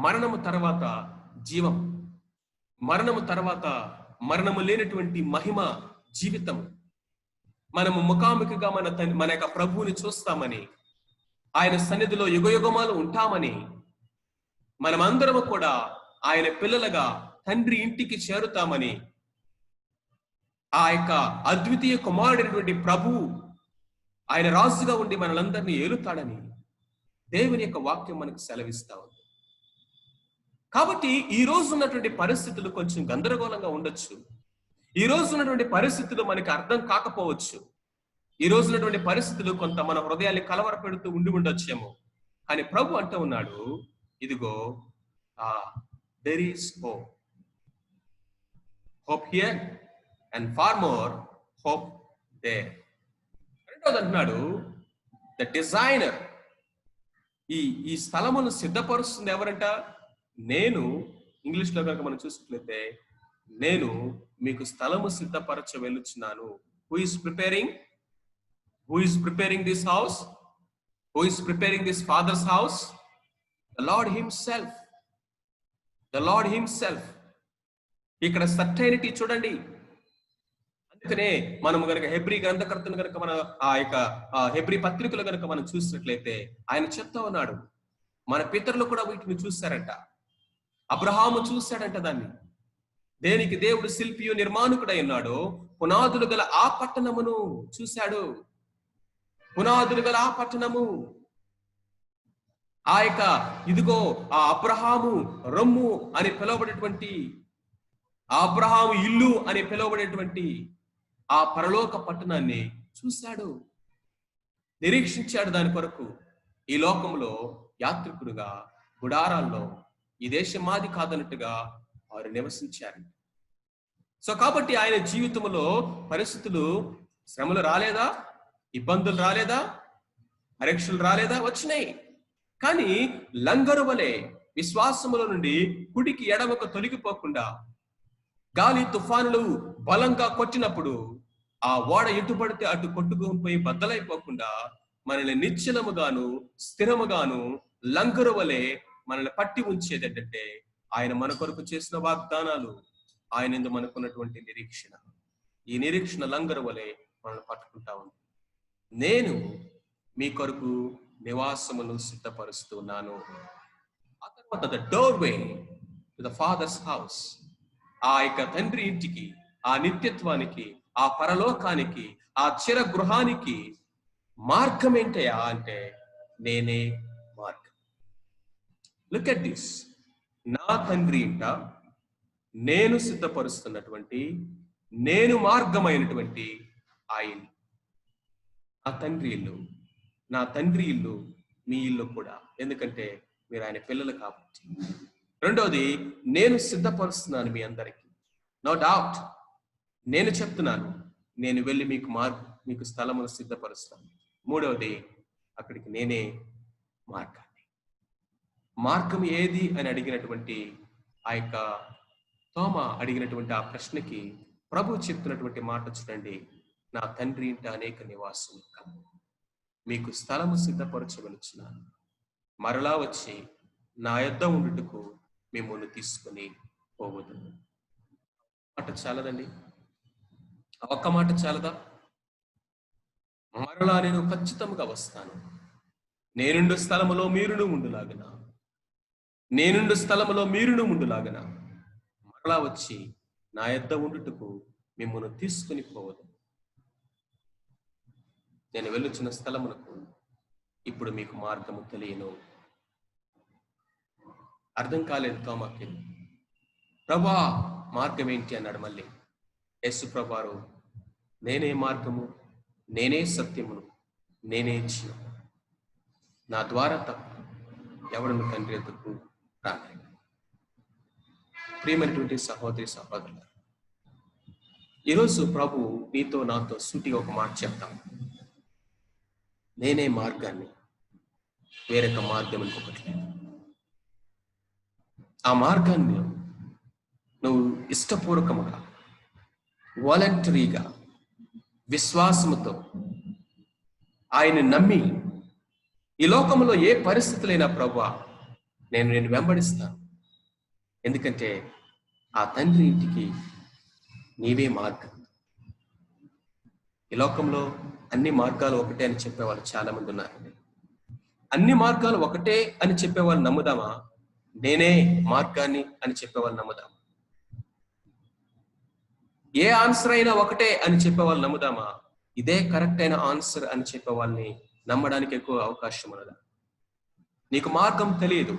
[SPEAKER 1] మరణము తర్వాత జీవం, మరణము తర్వాత మరణము లేనటువంటి మహిమ జీవితం. మనము ముఖాముఖిగా మన యొక్క ప్రభువుని చూస్తామని, ఆయన సన్నిధిలో యుగయుగమాలు ఉంటామని, మనమందరము కూడా ఆయన పిల్లలుగా తండ్రి ఇంటికి చేరుతామని, ఆ యొక్క అద్వితీయ కుమారుడైనటువంటి ప్రభు ఆయన రాజుగా ఉండి మనలందరినీ ఏలుతాడని దేవుని యొక్క వాక్యం మనకు సెలవిస్తా ఉంది. కాబట్టి ఈ రోజు ఉన్నటువంటి పరిస్థితులు కొంచెం గందరగోళంగా ఉండొచ్చు, ఈ రోజు ఉన్నటువంటి పరిస్థితులు మనకి అర్థం కాకపోవచ్చు, ఈ రోజు ఉన్నటువంటి పరిస్థితులు కొంత మన హృదయాన్ని కలవరపెడుతూ ఉండొచ్చేమో. కానీ ప్రభు అంటూ ఉన్నాడు, ఇదిగో there is hope. Hope here and far more hope there. రెండోది అంటున్నాడు, ద డిజైనర్. ఈ స్థలమును సిద్ధపరుస్తుంది ఎవరంట? నేను, ఇంగ్లీష్ లో కనుక మనం చూసినట్లయితే, నేను మీకు స్థలము సిద్ధపరచ వెళ్ళుచున్నాను. Who is preparing? Who is preparing this house? Who is preparing this father's house? The lord himself. The lord himself. ఇక్కడ సర్టైనిటీ చూడండి. అందుకనే మనము గనక హెబ్రీ గ్రంథకర్తను గనక మన ఆ యొక్క హెబ్రీ పత్రికలు గనక మనం చూసినట్లయితే ఆయన చెప్తా ఉన్నాడు, మన పితరులు కూడా వీటిని చూశారంట. అబ్రహాము చూశాడంట దాన్ని. దేనికి దేవుడు శిల్పియు నిర్మాణకుడై ఉన్నాడో, పునాదులు గల ఆ పట్టణమును చూశాడు. పునాదులు గల ఆ పట్టణము, ఆ యొక్క ఇదిగో ఆ అబ్రహాము రొమ్ము అని పిలువబడేటువంటి, ఆ అబ్రహాము ఇల్లు అని పిలువబడేటువంటి ఆ పరలోక పట్టణాన్ని చూశాడు, నిరీక్షించాడు. దాని కొరకు ఈ లోకంలో యాత్రికుడుగా గుడారాల్లో ఈ దేశం మాది కాదన్నట్టుగా వారు నివసించారు. సో కాబట్టి ఆయన జీవితంలో పరిస్థితులు, శ్రమలు రాలేదా? ఇబ్బందులు రాలేదా? పరీక్షలు రాలేదా? వచ్చినాయి. కానీ లంగరు వలె విశ్వాసముల నుండి కుడికి ఎడమకు తొలగిపోకుండా, గాలి తుఫానులు బలంగా కొట్టినప్పుడు ఆ ఓడ ఎటు పడితే అటు కొట్టుకొని పోయి బద్దలైపోకుండా మనల్ని నిశ్చలముగాను స్థిరముగాను లంగరు వలె మనల్ని పట్టి ఉంచేది ఏంటంటే ఆయన మన కొరకు చేసిన వాగ్దానాలు, ఆయన ఎందు మనకున్నటువంటి నిరీక్షణ. ఈ నిరీక్షణ లంగరు వలె మనల్ని పట్టుకుంటా ఉంది. నేను మీ కొరకు నివాసమును సిద్ధపరుస్తున్నాను. ఆ తర్వాత the doorway to the father's house. ఆ యొక్క తండ్రి ఇంటికి, ఆ నిత్యత్వానికి, ఆ పరలోకానికి, ఆ చిర గృహానికి మార్గం ఏంటయా అంటే నేనే మార్గం. Look at this. నా తండ్రి ఇంట నేను సిద్ధపరుస్తున్నటువంటి, నేను మార్గమైనటువంటి ఆయన నా తండ్రి ఇల్లు, నా తండ్రి ఇల్లు మీ ఇల్లు కూడా. ఎందుకంటే మీరు ఆయన పిల్లలు కాబట్టి. రెండవది, నేను సిద్ధపరుస్తున్నాను మీ అందరికీ. నో డౌట్, నేను చెప్తున్నాను, నేను వెళ్ళి మీకు స్థలమును సిద్ధపరుస్తాను. మూడవది, అక్కడికి నేనే మార్గాన్ని. మార్గం ఏది అని అడిగినటువంటి ఆ యొక్క తోమ అడిగినటువంటి ఆ ప్రశ్నకి ప్రభు చెప్తున్నటువంటి మాట చూడండి, నా తండ్రి ఇంట అనేక నివాసములు కలవు, మీకు స్థలము సిద్ధపరచవలచున్నాను, మరలా వచ్చి నా యొద్ద ఉండుటకు మిమ్మల్ని తీసుకుని పోవద్దు. మాట చాలదండి? ఒక్క మాట చాలదా? మరలా నేను ఖచ్చితంగా వస్తాను, నేనుండు స్థలములో మీరును ఉండులాగన, నేనుండు స్థలములో మీరును ఉండులాగన, మరలా వచ్చి నా యొద్ద ఉండుటకు మిమ్మల్ని తీసుకుని పోవద్దు. నేను వెళ్ళుచున్న స్థలమునకు ఇప్పుడు మీకు మార్గము తెలియను. అర్థం కాలేదు తోమాకి. ప్రభా మార్గం ఏంటి అన్నాడు. మళ్ళీ యేసు ప్రభువారు, నేనే మార్గము, నేనే సత్యమును, నేనే జీవం, నా ద్వారా తప్ప ఎవడను తండ్రి ఎదుకు రాలేడు. ప్రియమైనటువంటి సహోదరి సహోదరులు, ఈరోజు ప్రభు నీతో నాతో సూటిగా ఒక మాట చెప్తాం. నేనే మార్గాన్ని, వేరొక మార్గం ఇంకొకటి లేదు. ఆ మార్గాన్ని నువ్వు ఇష్టపూర్వకముగా, వాలంటరీగా, విశ్వాసముతో ఆయన నమ్మి, ఈ లోకంలో ఏ పరిస్థితులైనా ప్రభువా నేను వెంబడిస్తాను, ఎందుకంటే ఆ తండ్రి ఇంటికి నీవే మార్గం. ఈ లోకంలో అన్ని మార్గాలు ఒకటే అని చెప్పేవాళ్ళు చాలా మంది ఉన్నారండి. అన్ని మార్గాలు ఒకటే అని చెప్పేవాళ్ళు నమ్ముదామా? నేనే మార్గాన్ని అని చెప్పేవాళ్ళు నమ్ముదామా? ఏ ఆన్సర్ అయినా ఒకటే అని చెప్పేవాళ్ళు నమ్ముదామా? ఇదే కరెక్ట్ అయిన ఆన్సర్ అని చెప్పే వాళ్ళని నమ్మడానికి ఎక్కువ అవకాశం ఉన్నదా? నీకు మార్గం తెలియదు,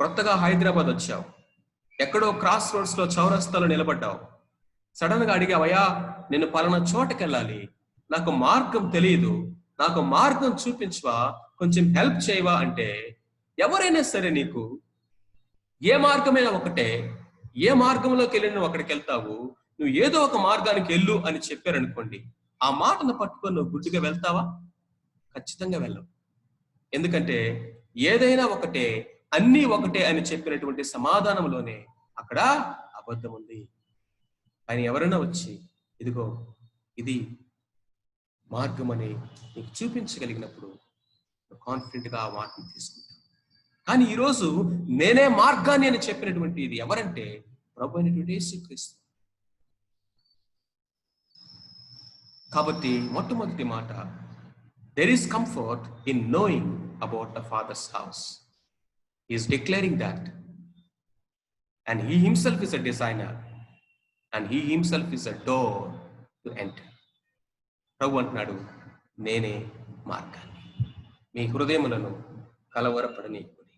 [SPEAKER 1] కొత్తగా హైదరాబాద్ వచ్చావు, ఎక్కడో క్రాస్ రోడ్స్ లో చౌరస్తాలో నిలబడ్డావు, సడన్ గా అడిగావయ్యా నేను పలానా చోటకి వెళ్ళాలి, నాకు మార్గం తెలియదు, నాకు మార్గం చూపించవా, కొంచెం హెల్ప్ చేయవా అంటే ఎవరైనా సరే నీకు ఏ మార్గమైనా ఒకటే, ఏ మార్గంలోకి వెళ్ళి నువ్వు అక్కడికి వెళ్తావు, నువ్వు ఏదో ఒక మార్గానికి వెళ్ళు అని చెప్పారనుకోండి, ఆ మాటను పట్టుకొని నువ్వు గుడ్డిగా వెళ్తావా? ఖచ్చితంగా వెళ్ళవు. ఎందుకంటే ఏదైనా ఒకటే, అన్నీ ఒకటే అని చెప్పినటువంటి సమాధానంలోనే అక్కడ అబద్ధం ఉంది. ఆయన ఎవరైనా వచ్చి ఇదిగో ఇది మార్గం అని నీకు చూపించగలిగినప్పుడు కాన్ఫిడెంట్ గా ఆ మాటను తీసుకుంటావు. కానీ ఈరోజు నేనే మార్గాన్ని అని చెప్పినటువంటి ఇది ఎవరంటే ప్రభు అయినటువంటి యేసుక్రీస్తు. కాబట్టి మొట్టమొదటి మాట, there is comfort in knowing about the Father's house. He is declaring that, and he himself is a designer, and he himself is a door to enter. ప్రభు అంటున్నాడు, నేనే మార్గాన్ని. మీ హృదయములను కలవరపడనీయకుడి,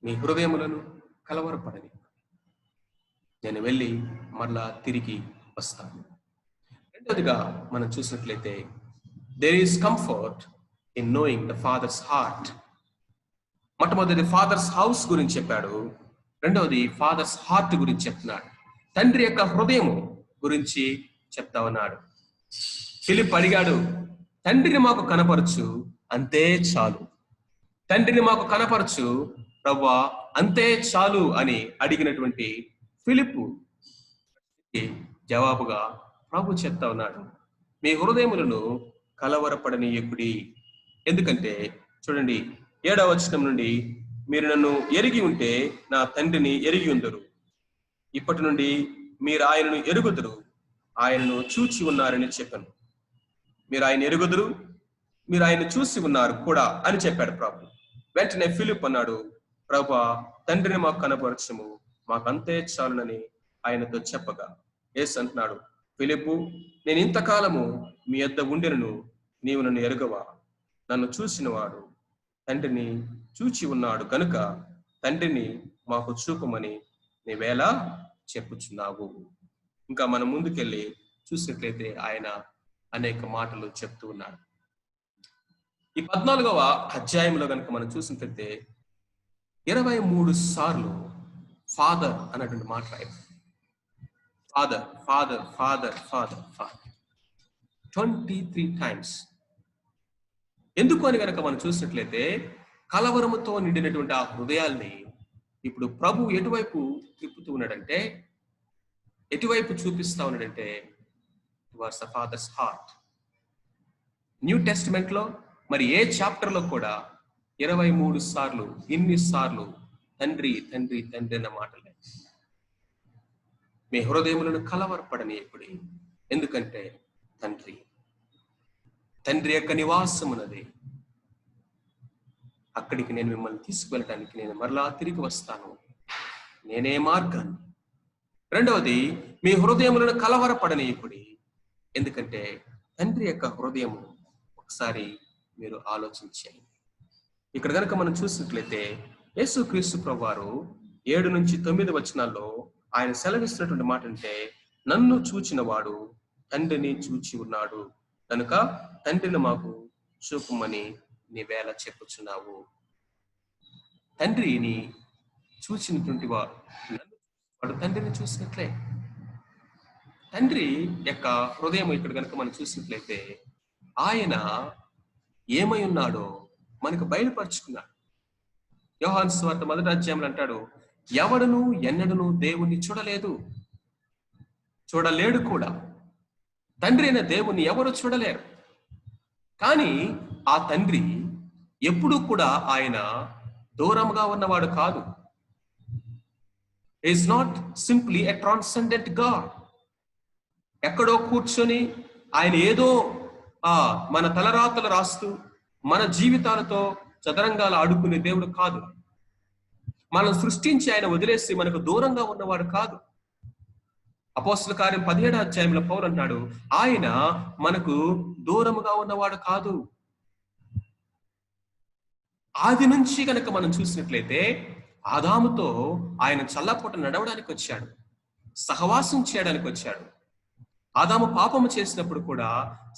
[SPEAKER 1] మీ హృదయములను కలవరపడనీయకుడి, నేను వెళ్ళి మరలా తిరిగి వస్తాను. రెండవదిగా మనం చూసినట్లయితే there is comfort in knowing the Father's heart. మొట్టమొదటి ఫాదర్స్ హౌస్ గురించి చెప్పాడు, రెండవది ఫాదర్స్ హార్ట్ గురించి చెప్తున్నాడు. తండ్రి యొక్క హృదయము గురించి చెప్తా ఉన్నాడు. ఫిలిప్ అడిగాడు, తండ్రిని మాకు కనపరచు అంతే చాలు, తండ్రిని మాకు కనపరచు ప్రభువా అంతే చాలు అని అడిగినటువంటి ఫిలిప్పు జవాబుగా ప్రభు చెప్తా ఉన్నాడు, మీ హృదయములను కలవరపడనీయకుడి. ఎందుకంటే చూడండి 7వ వచనం నుండి, మీరు నన్ను ఎరిగి ఉంటే నా తండ్రిని ఎరిగి ఉందరు, ఇప్పటి నుండి మీరు ఆయనను ఎరుగుదురు, ఆయనను చూచి ఉన్నారని చెప్పాను. మీరు ఆయన ఎరుగుదురు, మీరు ఆయన చూసి ఉన్నారు కూడా అని చెప్పాడు ప్రభు. వెంటనే ఫిలిప్ అన్నాడు, ప్రభువా తండ్రిని మాకు కనపరచము, మాకంతే చాలునని ఆయనతో చెప్పగా యేసు అంటున్నాడు, ఫిలిప్పు నేను ఇంతకాలము మీ యొద్ద ఉండినను నీవు నన్ను ఎరుగవా? నన్ను చూసినవాడు తండ్రిని చూచి ఉన్నాడు కనుక తండ్రిని మాకు చూపమని నీవేళ చెప్పుచున్నావు. ఇంకా మనం ముందుకెళ్ళి చూసినట్లయితే ఆయన అనేక మాటలు చెప్తూ ఉన్నాడు. ఈ 14వ అధ్యాయంలో కనుక మనం చూసినట్లయితే 23 సార్లు ఫాదర్ అన్నటువంటి మాట రాయదు. Father father father father father 23 times. ఎందుకు అని కనుక మనం చూసినట్లయితే కలవరముతో నిండినటువంటి ఆ హృదయాల్ని ఇప్పుడు ప్రభు ఎటువైపు తిప్పుతూ ఉన్నాడంటే, ఎటువైపు చూపిస్తా ఉన్నాడంటే towards the father's heart. New Testament లో మరి ఏ చాప్టర్ లో కూడా 23 సార్లు ఇన్ని సార్లు తండ్రి తండ్రి తండ్రి అన్న మాటలే. మీ హృదయములను కలవరపడనీయకుడి, ఎందుకంటే తండ్రి తండ్రి యొక్క నివాసమున్నది. అక్కడికి నేను మిమ్మల్ని తీసుకువెళ్ళడానికి నేను మరలా తిరిగి వస్తాను, నేనే మార్గాన్ని. రెండవది, మీ హృదయములను కలవరపడనీయకుడి, ఎందుకంటే తండ్రి యొక్క హృదయము ఒకసారి మీరు ఆలోచించండి. ఇక్కడ కనుక మనం చూసినట్లయితే యేసుక్రీస్తు ప్రభువారు 7 నుంచి 9 వచనాల్లో ఆయన సెలవిస్తున్నటువంటి మాట అంటే, నన్ను చూచిన వాడు తండ్రిని చూచి ఉన్నాడు కనుక తండ్రిని మాకు చూపుమని నీవేళ చెప్పుచున్నావు. తండ్రిని చూసినటువంటి వాడు తండ్రిని చూసినట్లే. తండ్రి యొక్క హృదయం ఇక్కడ కనుక మనం చూసినట్లయితే ఆయన ఏమై ఉన్నాడో మనకు బయలుపరుచుకున్నాడు. యోహాను సువార్త 1వ అధ్యాయంలో అంటాడు, ఎవడును ఎన్నడను దేవుణ్ణి చూడలేదు, చూడలేడు కూడా. తండ్రి అయిన దేవుణ్ణి ఎవరు చూడలేరు. కానీ ఆ తండ్రి ఎప్పుడూ కూడా ఆయన దూరంగా ఉన్నవాడు కాదు. Is not simply a transcendent God. ఎక్కడో కూర్చొని ఆయన ఏదో మన తలరాతలు రాస్తూ మన జీవితాలతో చదరంగాలు ఆడుకునే దేవుడు కాదు. మనం సృష్టించి ఆయన వదిలేసి మనకు దూరంగా ఉన్నవాడు కాదు. అపోస్తల కార్యం 17వ అధ్యాయంలో పౌలు అన్నాడు, ఆయన మనకు దూరముగా ఉన్నవాడు కాదు. ఆది నుంచి కనుక మనం చూసినట్లయితే ఆదాముతో ఆయన చల్లపూట నడవడానికి వచ్చాడు, సహవాసం చేయడానికి వచ్చాడు. ఆదాము పాపము చేసినప్పుడు కూడా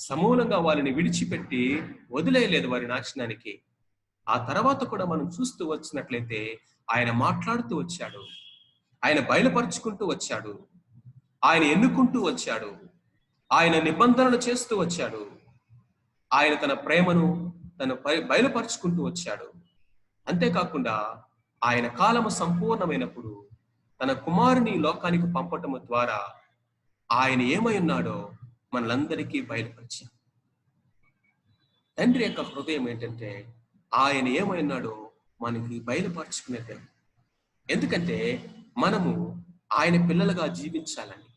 [SPEAKER 1] సమూలంగా వారిని విడిచిపెట్టి వదిలేయలేదు వారి నాశనానికి. ఆ తర్వాత కూడా మనం చూస్తూ వచ్చినట్లయితే ఆయన మాట్లాడుతూ వచ్చాడు, ఆయన బయలుపరుచుకుంటూ వచ్చాడు, ఆయన ఎన్నుకుంటూ వచ్చాడు, ఆయన నిబంధనలు చేస్తూ వచ్చాడు, ఆయన తన ప్రేమను తను బయలుపరుచుకుంటూ వచ్చాడు. అంతేకాకుండా ఆయన కాలము సంపూర్ణమైనప్పుడు తన కుమారుని లోకానికి పంపటము ద్వారా ఆయన ఏమై ఉన్నాడో మనలందరికీ బయలుపరిచాడు. తండ్రి యొక్క హృదయం ఏంటంటే ఆయన ఏమై ఉన్నాడో మనకి బయలుపరుచుకునేది. ఎందుకంటే మనము ఆయన పిల్లలుగా జీవించాలని,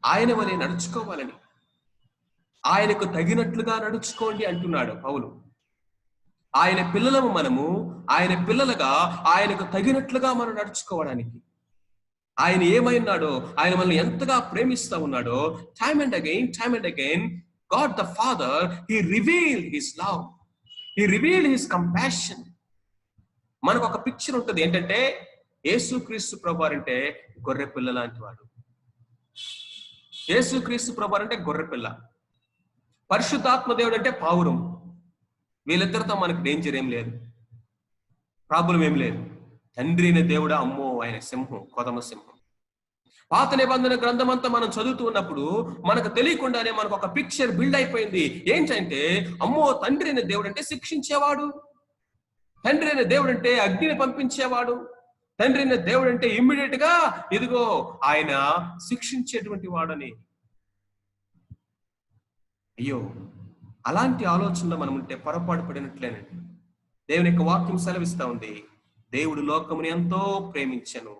[SPEAKER 1] ఆయన వలె నడుచుకోవాలని. ఆయనకు తగినట్లుగా నడుచుకోండి అంటున్నాడు పౌలు. ఆయన పిల్లలము మనము, ఆయన పిల్లలుగా ఆయనకు తగినట్లుగా మనం నడుచుకోవడానికి. ఆయన ఏమై ఉన్నాడో, ఆయన మనల్ని ఎంతగా ప్రేమిస్తా ఉన్నాడో, time and again God the father he revealed his love, he revealed his compassion. మనకు ఒక పిక్చర్ ఉంటుంది ఏంటంటే, యేసుక్రీస్తు ప్రభువారు అంటే గొర్రె పిల్ల లాంటి వాడు. యేసుక్రీస్తు ప్రభువారు అంటే గొర్రె పిల్ల, పరిశుద్ధాత్మ దేవుడు అంటే పావురం. వీళ్ళిద్దరితో మనకు డేంజర్ ఏం లేదు, ప్రాబ్లం ఏం లేదు. తండ్రి అయిన దేవుడా, అమ్మో ఆయన సింహం, కొదమ సింహం. పాత నిబంధన గ్రంథం అంతా మనం చదువుతూ ఉన్నప్పుడు మనకు తెలియకుండానే మనకు ఒక పిక్చర్ బిల్డ్ అయిపోయింది. ఏంటంటే, అమ్మో తండ్రి అయిన దేవుడు అంటే శిక్షించేవాడు, తండ్రి అయిన దేవుడు అంటే అగ్నిని పంపించేవాడు, తండ్రి అయిన దేవుడు అంటే ఇమ్మీడియట్ గా ఇదిగో ఆయన శిక్షించేటువంటి వాడని. అయ్యో, అలాంటి ఆలోచనలో మనం ఉంటే పొరపాటు పడినట్లేనండి. దేవుని యొక్క వాక్యం సెలవిస్తా ఉంది, దేవుడు లోకముని ఎంతో ప్రేమించెను.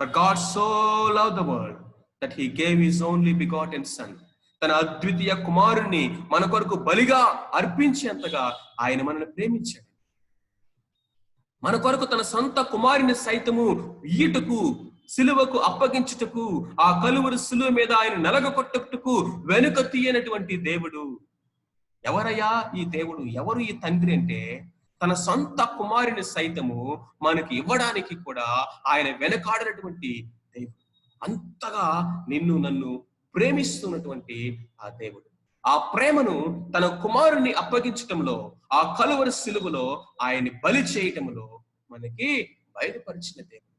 [SPEAKER 1] For God so loved the world that he gave his only begotten son. తన అద్వితీయ కుమారుణ్ణి మన కొరకు బలిగా అర్పించేంతగా ఆయన మనల్ని ప్రేమించాడు. మన కొరకు తన సొంత కుమారుని సైతము ఈటుకు, సిలువకు అప్పగించుటకు, ఆ కలువరి సిలువ మీద ఆయన నలగొట్టుటకు వెనుక తీయనటువంటి దేవుడు. ఎవరయ్యా ఈ దేవుడు? ఎవరు ఈ తండ్రి అంటే, తన సొంత కుమారుని సైతము మనకి ఇవ్వడానికి కూడా ఆయన వెనకాడినటువంటి దేవుడు. అంతగా నిన్ను నన్ను ప్రేమిస్తున్నటువంటి ఆ దేవుడు, ఆ ప్రేమను తన కుమారుని అప్పగించటంలో, ఆ కలువరి సిలువలో ఆయన్ని బలి చేయటంలో మనకి బయలుపరిచిన దేవుడు.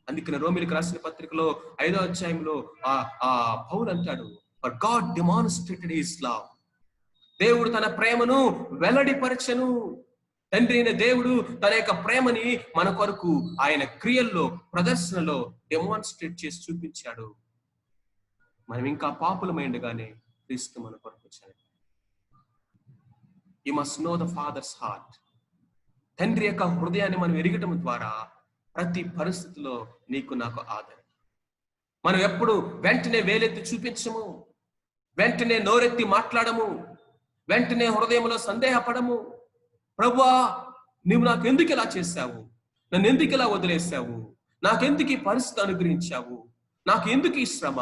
[SPEAKER 1] అందుకని రోమిలికి రాసిన పత్రికలో 5వ అధ్యాయంలో ఆ ఆ పౌలు అంటాడు, for God demonstrated his love. దేవుడు తన ప్రేమను వెల్లడిపరచను. తండ్రి అయిన దేవుడు తన యొక్క ప్రేమని మన కొరకు ఆయన క్రియల్లో, ప్రదర్శనలో డెమాన్స్ట్రేట్ చేసి చూపించాడు. మనం ఇంకా పాపులమైండగానే క్రీస్తు మన కొరకు వచ్చాడు. You must know the father's heart. తండ్రి యొక్క హృదయాన్ని మనం ఎరగటం ద్వారా ప్రతి పరిస్థితిలో నీకు నాకు ఆదరణ. మనం ఎప్పుడు వెంటనే వేలెత్తి చూపించము, వెంటనే నోరెత్తి మాట్లాడము, వెంటనే హృదయంలో సందేహపడము. ప్రభువా, నువ్వు నాకు ఎందుకు ఇలా చేశావు, నన్ను ఎందుకు ఇలా వదిలేశావు, నాకెందుకు ఈ పరిస్థితి అనుగ్రహించావు, నాకెందుకు ఈ శ్రమ,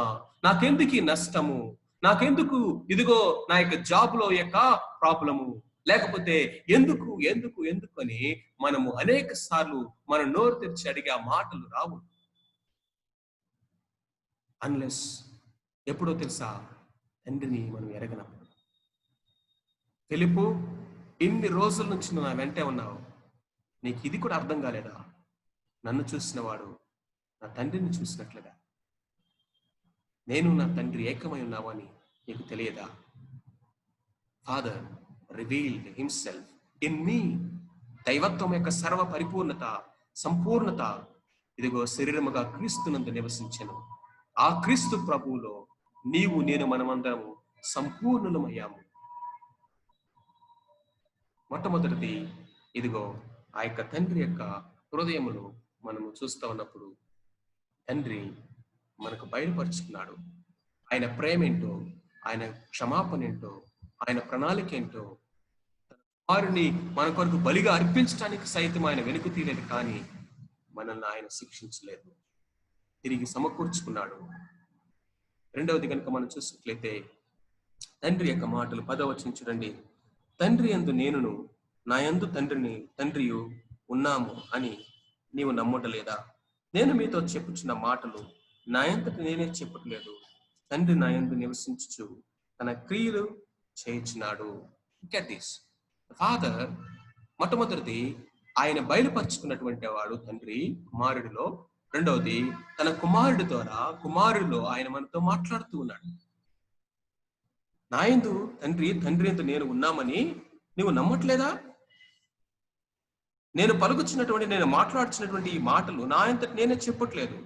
[SPEAKER 1] నాకెందుకు ఈ నష్టము, నాకెందుకు ఇదిగో నా యొక్క జాబ్ లో యొక్క ప్రాబ్లము, లేకపోతే ఎందుకు ఎందుకు ఎందుకు అని మనము అనేక సార్లు మన నోరు తెరిచి అడిగే ఆ మాటలు రావు. అన్లెస్ ఎప్పుడో తెలుసా, తండ్రిని మనం ఎరగనప్పుడు. ఫిలిప్పు, ఇన్ని రోజుల నుంచి నువ్వు నా వెంటే ఉన్నావు, నీకు ఇది కూడా అర్థం కాలేదా? నన్ను చూసిన వాడు నా తండ్రిని చూసినట్లుగా నేను నా తండ్రి ఏకమై ఉన్నావు అని నీకు తెలియదా? Father revealed himself in me. దైవత్వం యొక్క సర్వ పరిపూర్ణత, సంపూర్ణత ఇదిగో శరీరముగా క్రీస్తునందు నివసించెను. ఆ క్రీస్తు ప్రభువులో నీవు నేను మనమందరము సంపూర్ణులమయ్యాము. మొట్టమొదటిది ఇదిగో ఆ యొక్క తండ్రి యొక్క హృదయమును మనము చూస్తూ ఉన్నప్పుడు తండ్రి మనకు బయలుపరుచుకున్నాడు ఆయన ప్రేమ ఏంటో, ఆయన క్షమాపణ ఏంటో, ఆయన ప్రణాళిక ఏంటో. వారిని మన కొరకు బలిగా అర్పించడానికి సైతం ఆయన వెనుక తీయలేదు, కానీ మనల్ని ఆయన శిక్షించలేదు, తిరిగి సమకూర్చుకున్నాడు. రెండవది కనుక మనం చూసినట్లయితే తండ్రి యొక్క మాటలు 10వ వచనం చూడండి. తండ్రి యందు నేనును నా యందు తండ్రియు ఉన్నాము అని నీవు నమ్మటలేదా? నేను మీతో చెప్పుచున్న మాటలు నా యంతట నేనే చెప్పట్లేదు, తండ్రి నా యందు నివసించుచు తన క్రియలు చేయించున్నాడు. Get this. ఫాదర్ మొట్టమొదటిది ఆయన బయలుపరుచుకున్నటువంటి వాడు తండ్రి కుమారుడిలో. రెండవది తన కుమారుడి ద్వారా కుమారుడిలో ఆయన మనతో మాట్లాడుతూ ఉన్నాడు. నా యందు తండ్రి యందు నేను ఉన్నామని నువ్వు నమ్మట్లేదా? నేను పలుకుచున్నటువంటి, నేను మాట్లాడుచున్నటువంటి ఈ మాటలు నా యంతట నేనే చెప్పట్లేదు,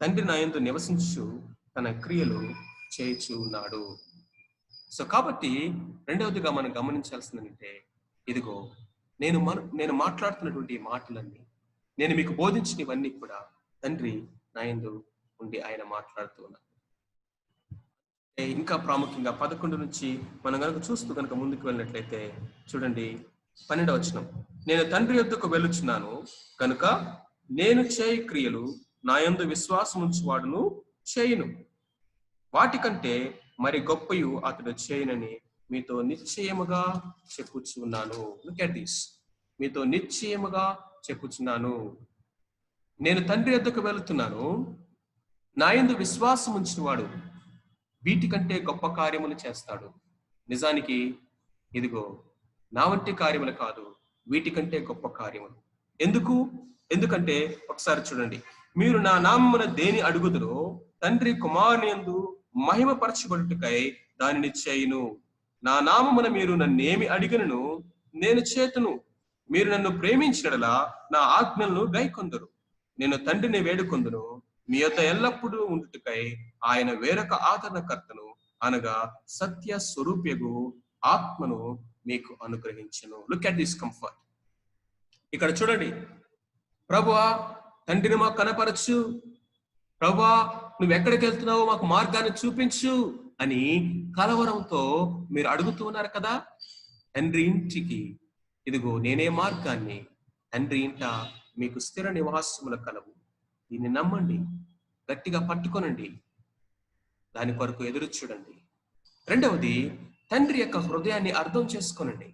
[SPEAKER 1] తండ్రి నా యందు నివసించు తన క్రియలు చేయించు ఉన్నాడు. సో కాబట్టి రెండవదిగా మనం గమనించాల్సిందంటే ఇదిగో నేను మాట్లాడుతున్నటువంటి మాటలన్నీ, నేను మీకు బోధించినవన్నీ కూడా తండ్రి నా యందు ఉండి ఆయన మాట్లాడుతూ ఉన్నారు. ఇంకా ప్రాముఖ్యంగా 11 నుంచి మనం కనుక చూస్తూ కనుక ముందుకు వెళ్ళినట్లయితే చూడండి 12వ వచనం. నేను తండ్రి యొద్దకు వెళ్ళుచున్నాను కనుక నేను చేయి క్రియలు నా యందు విశ్వాసం ఉంచువాడును చేయును, వాటికంటే మరి గొప్పయు అతడు చేయనని మీతో నిశ్చయముగా చెప్పుచున్నాను. Look at this. మీతో నిశ్చయముగా చెప్పుచున్నాను. నేను తండ్రి యొద్దకు వెళుతున్నాను, నా యందు విశ్వాసం ఉంచినవాడు వీటికంటే గొప్ప కార్యములు చేస్తాడు. నిజానికి ఇదిగో నా వంటి కార్యములు కాదు, వీటికంటే గొప్ప కార్యములు. ఎందుకంటే ఒకసారి చూడండి, మీరు నా నామమున దేని అడుగుదురో తండ్రి కుమారుని యందు మహిమపరచబడుటకై దానిని చేయును. నా నామమున మీరు నన్నేమి అడిగినను నేను చేతును. మీరు నన్ను ప్రేమించినడలా నా ఆజ్ఞలను గైకొందురు. నేను తండ్రిని వేడుకొందును, మీ యొద్ద ఎల్లప్పుడూ ఉండుటకై ఆయన వేరొక ఆదరణకర్తను అనగా సత్య స్వరూప్యగు ఆత్మను మీకు అనుగ్రహించును. Look at this comfort. ఇక్కడ చూడండి, ప్రభువా తండ్రిని మాకు కనపరచు, ప్రభువా నువ్వు ఎక్కడికి వెళ్తున్నావో మాకు మార్గాన్ని చూపించు అని కలవరంతో మీరు అడుగుతూ ఉన్నారు కదా. తండ్రి ఇంటికి ఇదిగో నేనే మార్గాన్ని, తండ్రి ఇంట మీకు స్థిర నివాసముల కలవు. దీన్ని నమ్మండి, గట్టిగా పట్టుకొనండి, దాని కొరకు ఎదురు చూడండి. రెండవది తండ్రి యొక్క హృదయాన్ని అర్థం చేసుకోనండి.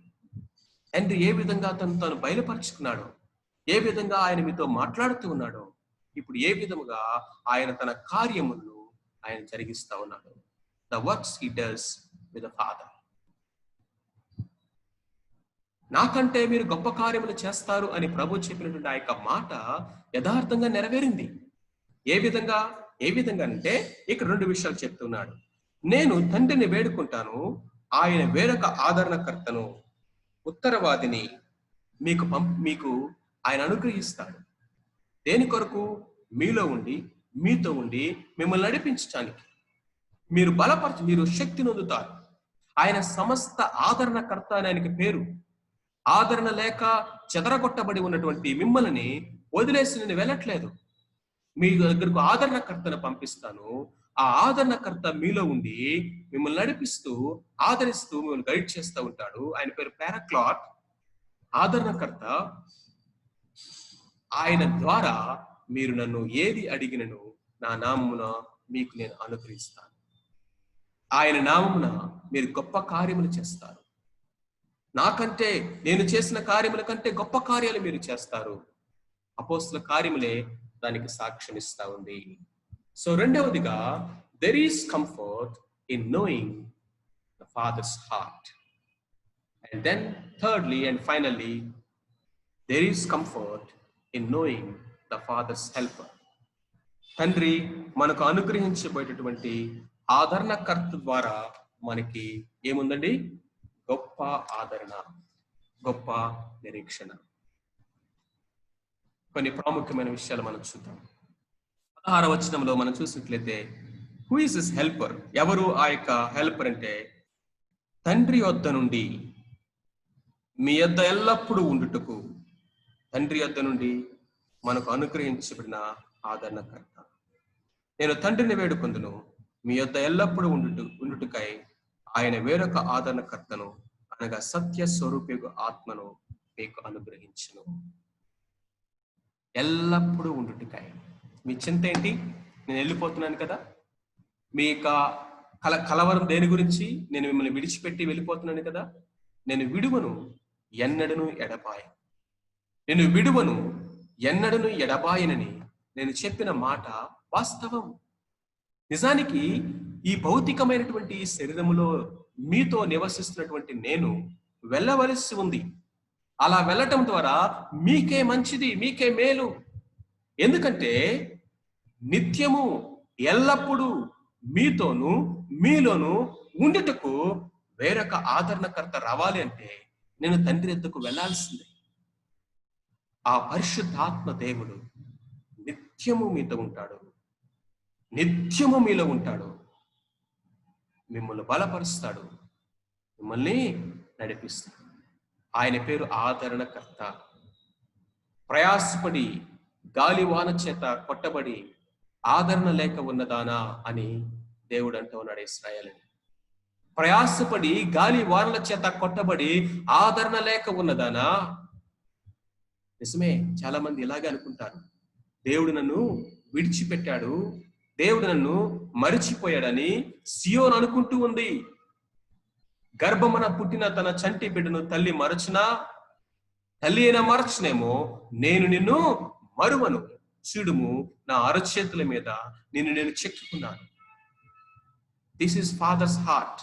[SPEAKER 1] తండ్రి ఏ విధంగా తను బయలుపరుచుకున్నాడో, ఏ విధంగా ఆయన మీతో మాట్లాడుతూ ఉన్నాడో ఇప్పుడు ఏ విధముగా ఆయన తన కార్యములను ఆయన జరిగిస్తా ఉన్నాడు. The works he does with the father. నాకంటే మీరు గొప్ప కార్యములు చేస్తారు అని ప్రభు చెప్పినటువంటి ఆ యొక్క మాట యథార్థంగా నెరవేరింది. ఏ విధంగా అంటే ఇక్కడ 2 విషయాలు చెప్తున్నాడు. నేను తండ్రిని వేడుకుంటాను, ఆయన వేరొక ఆదరణకర్తను, ఉత్తరవాదిని మీకు ఆయన అనుగ్రహిస్తాడు. దేని కొరకు? మీలో ఉండి మీతో ఉండి మిమ్మల్ని నడిపించడానికి. మీరు శక్తి నొందుతారు. ఆయన సమస్త ఆదరణకర్త అని ఆయనకి పేరు. ఆదరణ లేక చెదరగొట్టబడి ఉన్నటువంటి మిమ్మల్ని వదిలేసి నేను వెళ్ళట్లేదు. మీ దగ్గరకు ఆదరణకర్తను పంపిస్తాను. ఆ ఆదరణకర్త మీలో ఉండి మిమ్మల్ని నడిపిస్తూ, ఆదరిస్తూ, మిమ్మల్ని గైడ్ చేస్తూ ఉంటాడు. ఆయన పేరు పారాక్లాట్, ఆదరణకర్త. ఆయన ద్వారా మీరు నన్ను ఏది అడిగినను నా నామమున మీకు నేను అనుగ్రహిస్తాను. ఆయన నామమున మీరు గొప్ప కార్యములు చేస్తారు. నాకంటే, నేను చేసిన కార్యముల కంటే గొప్ప కార్యాలు మీరు చేస్తారు. అపోస్తల కార్యములే దానికి సాక్ష్యం ఇస్తా ఉంది. సో రెండవదిగా, there is comfort in knowing the Father's heart. And then thirdly and finally, there is comfort in knowing the Father's helper. తండ్రి మనకు అనుగ్రహించబడేటటువంటి ఆదరణకర్త ద్వారా మనకి ఏముందండి? గొప్ప ఆదరణ, గొప్ప నిరీక్షణ. కొన్ని ప్రాముఖ్యమైన విషయాలు మనం చూద్దాం. 16వ వచనంలో మనం చూసినట్లయితే, హూ ఇస్ హిస్ హెల్పర్? ఎవరు ఆ యొక్క హెల్పర్ అంటే, తండ్రి యొద్ద నుండి మీ యొద్ద ఎల్లప్పుడూ ఉండుటకు. తండ్రి యొద్ద నుండి మనకు అనుగ్రహించబడిన ఆదరణకర్త. నేను తండ్రిని వేడుకొందును, మీ యొద్ద ఎల్లప్పుడూ ఉండుటకై ఆయన వేరొక ఆదరణకర్తను, అనగా సత్య స్వరూపయోగ ఆత్మను మీకు అనుగ్రహించును. ఎల్లప్పుడూ ఉండుటకై. మీ చింత ఏంటి? నేను వెళ్ళిపోతున్నాను కదా. మీ యొక్క కలవరం దేని గురించి? నేను మిమ్మల్ని విడిచిపెట్టి వెళ్ళిపోతున్నాను కదా. నేను విడువను, ఎన్నడను ఎడబాయను. నేను విడువను, ఎన్నడను ఎడబాయనని నేను చెప్పిన మాట వాస్తవం. నిజానికి ఈ భౌతికమైనటువంటి శరీరములో మీతో నివసిస్తున్నటువంటి నేను వెళ్ళవలసి ఉంది. అలా వెళ్ళటం ద్వారా మీకే మంచిది, మీకే మేలు. ఎందుకంటే నిత్యము ఎల్లప్పుడూ మీతోనూ మీలోనూ ఉండుటకు వేరొక ఆదరణకర్త రావాలి అంటే నేను తండ్రి ఎద్దుకు వెళ్ళాల్సిందే. ఆ పరిశుద్ధాత్మ దేవుడు నిత్యము మీతో ఉంటాడు, నిత్యము మీలో ఉంటాడు. మిమ్మల్ని బలపరుస్తాడు, మిమ్మల్ని నడిపిస్తాడు. ఆయన పేరు ఆదరణకర్త. ప్రయాసపడి గాలి వాన చేత కొట్టబడి ఆదరణ లేక ఉన్నదానా అని దేవుడు అంటూ ఉన్నాడు ఇశ్రాయేలుని. ప్రయాసపడి గాలి వానల చేత కొట్టబడి ఆదరణ లేక ఉన్నదానా. నిజమే, చాలా మంది ఇలాగే అనుకుంటారు. దేవుడు నన్ను విడిచిపెట్టాడు, దేవుడు నన్ను మరిచిపోయాడని సియోను అనుకుంటూ ఉంది. గర్భమున పుట్టిన తన చంటి బిడ్డను తల్లి మరచునా, తల్లి అయినా మరచునేమో, నేను నిన్ను మరువను, చూడుము నా అరచేతుల మీద నేను చెక్కుకున్నాను. This is father's heart.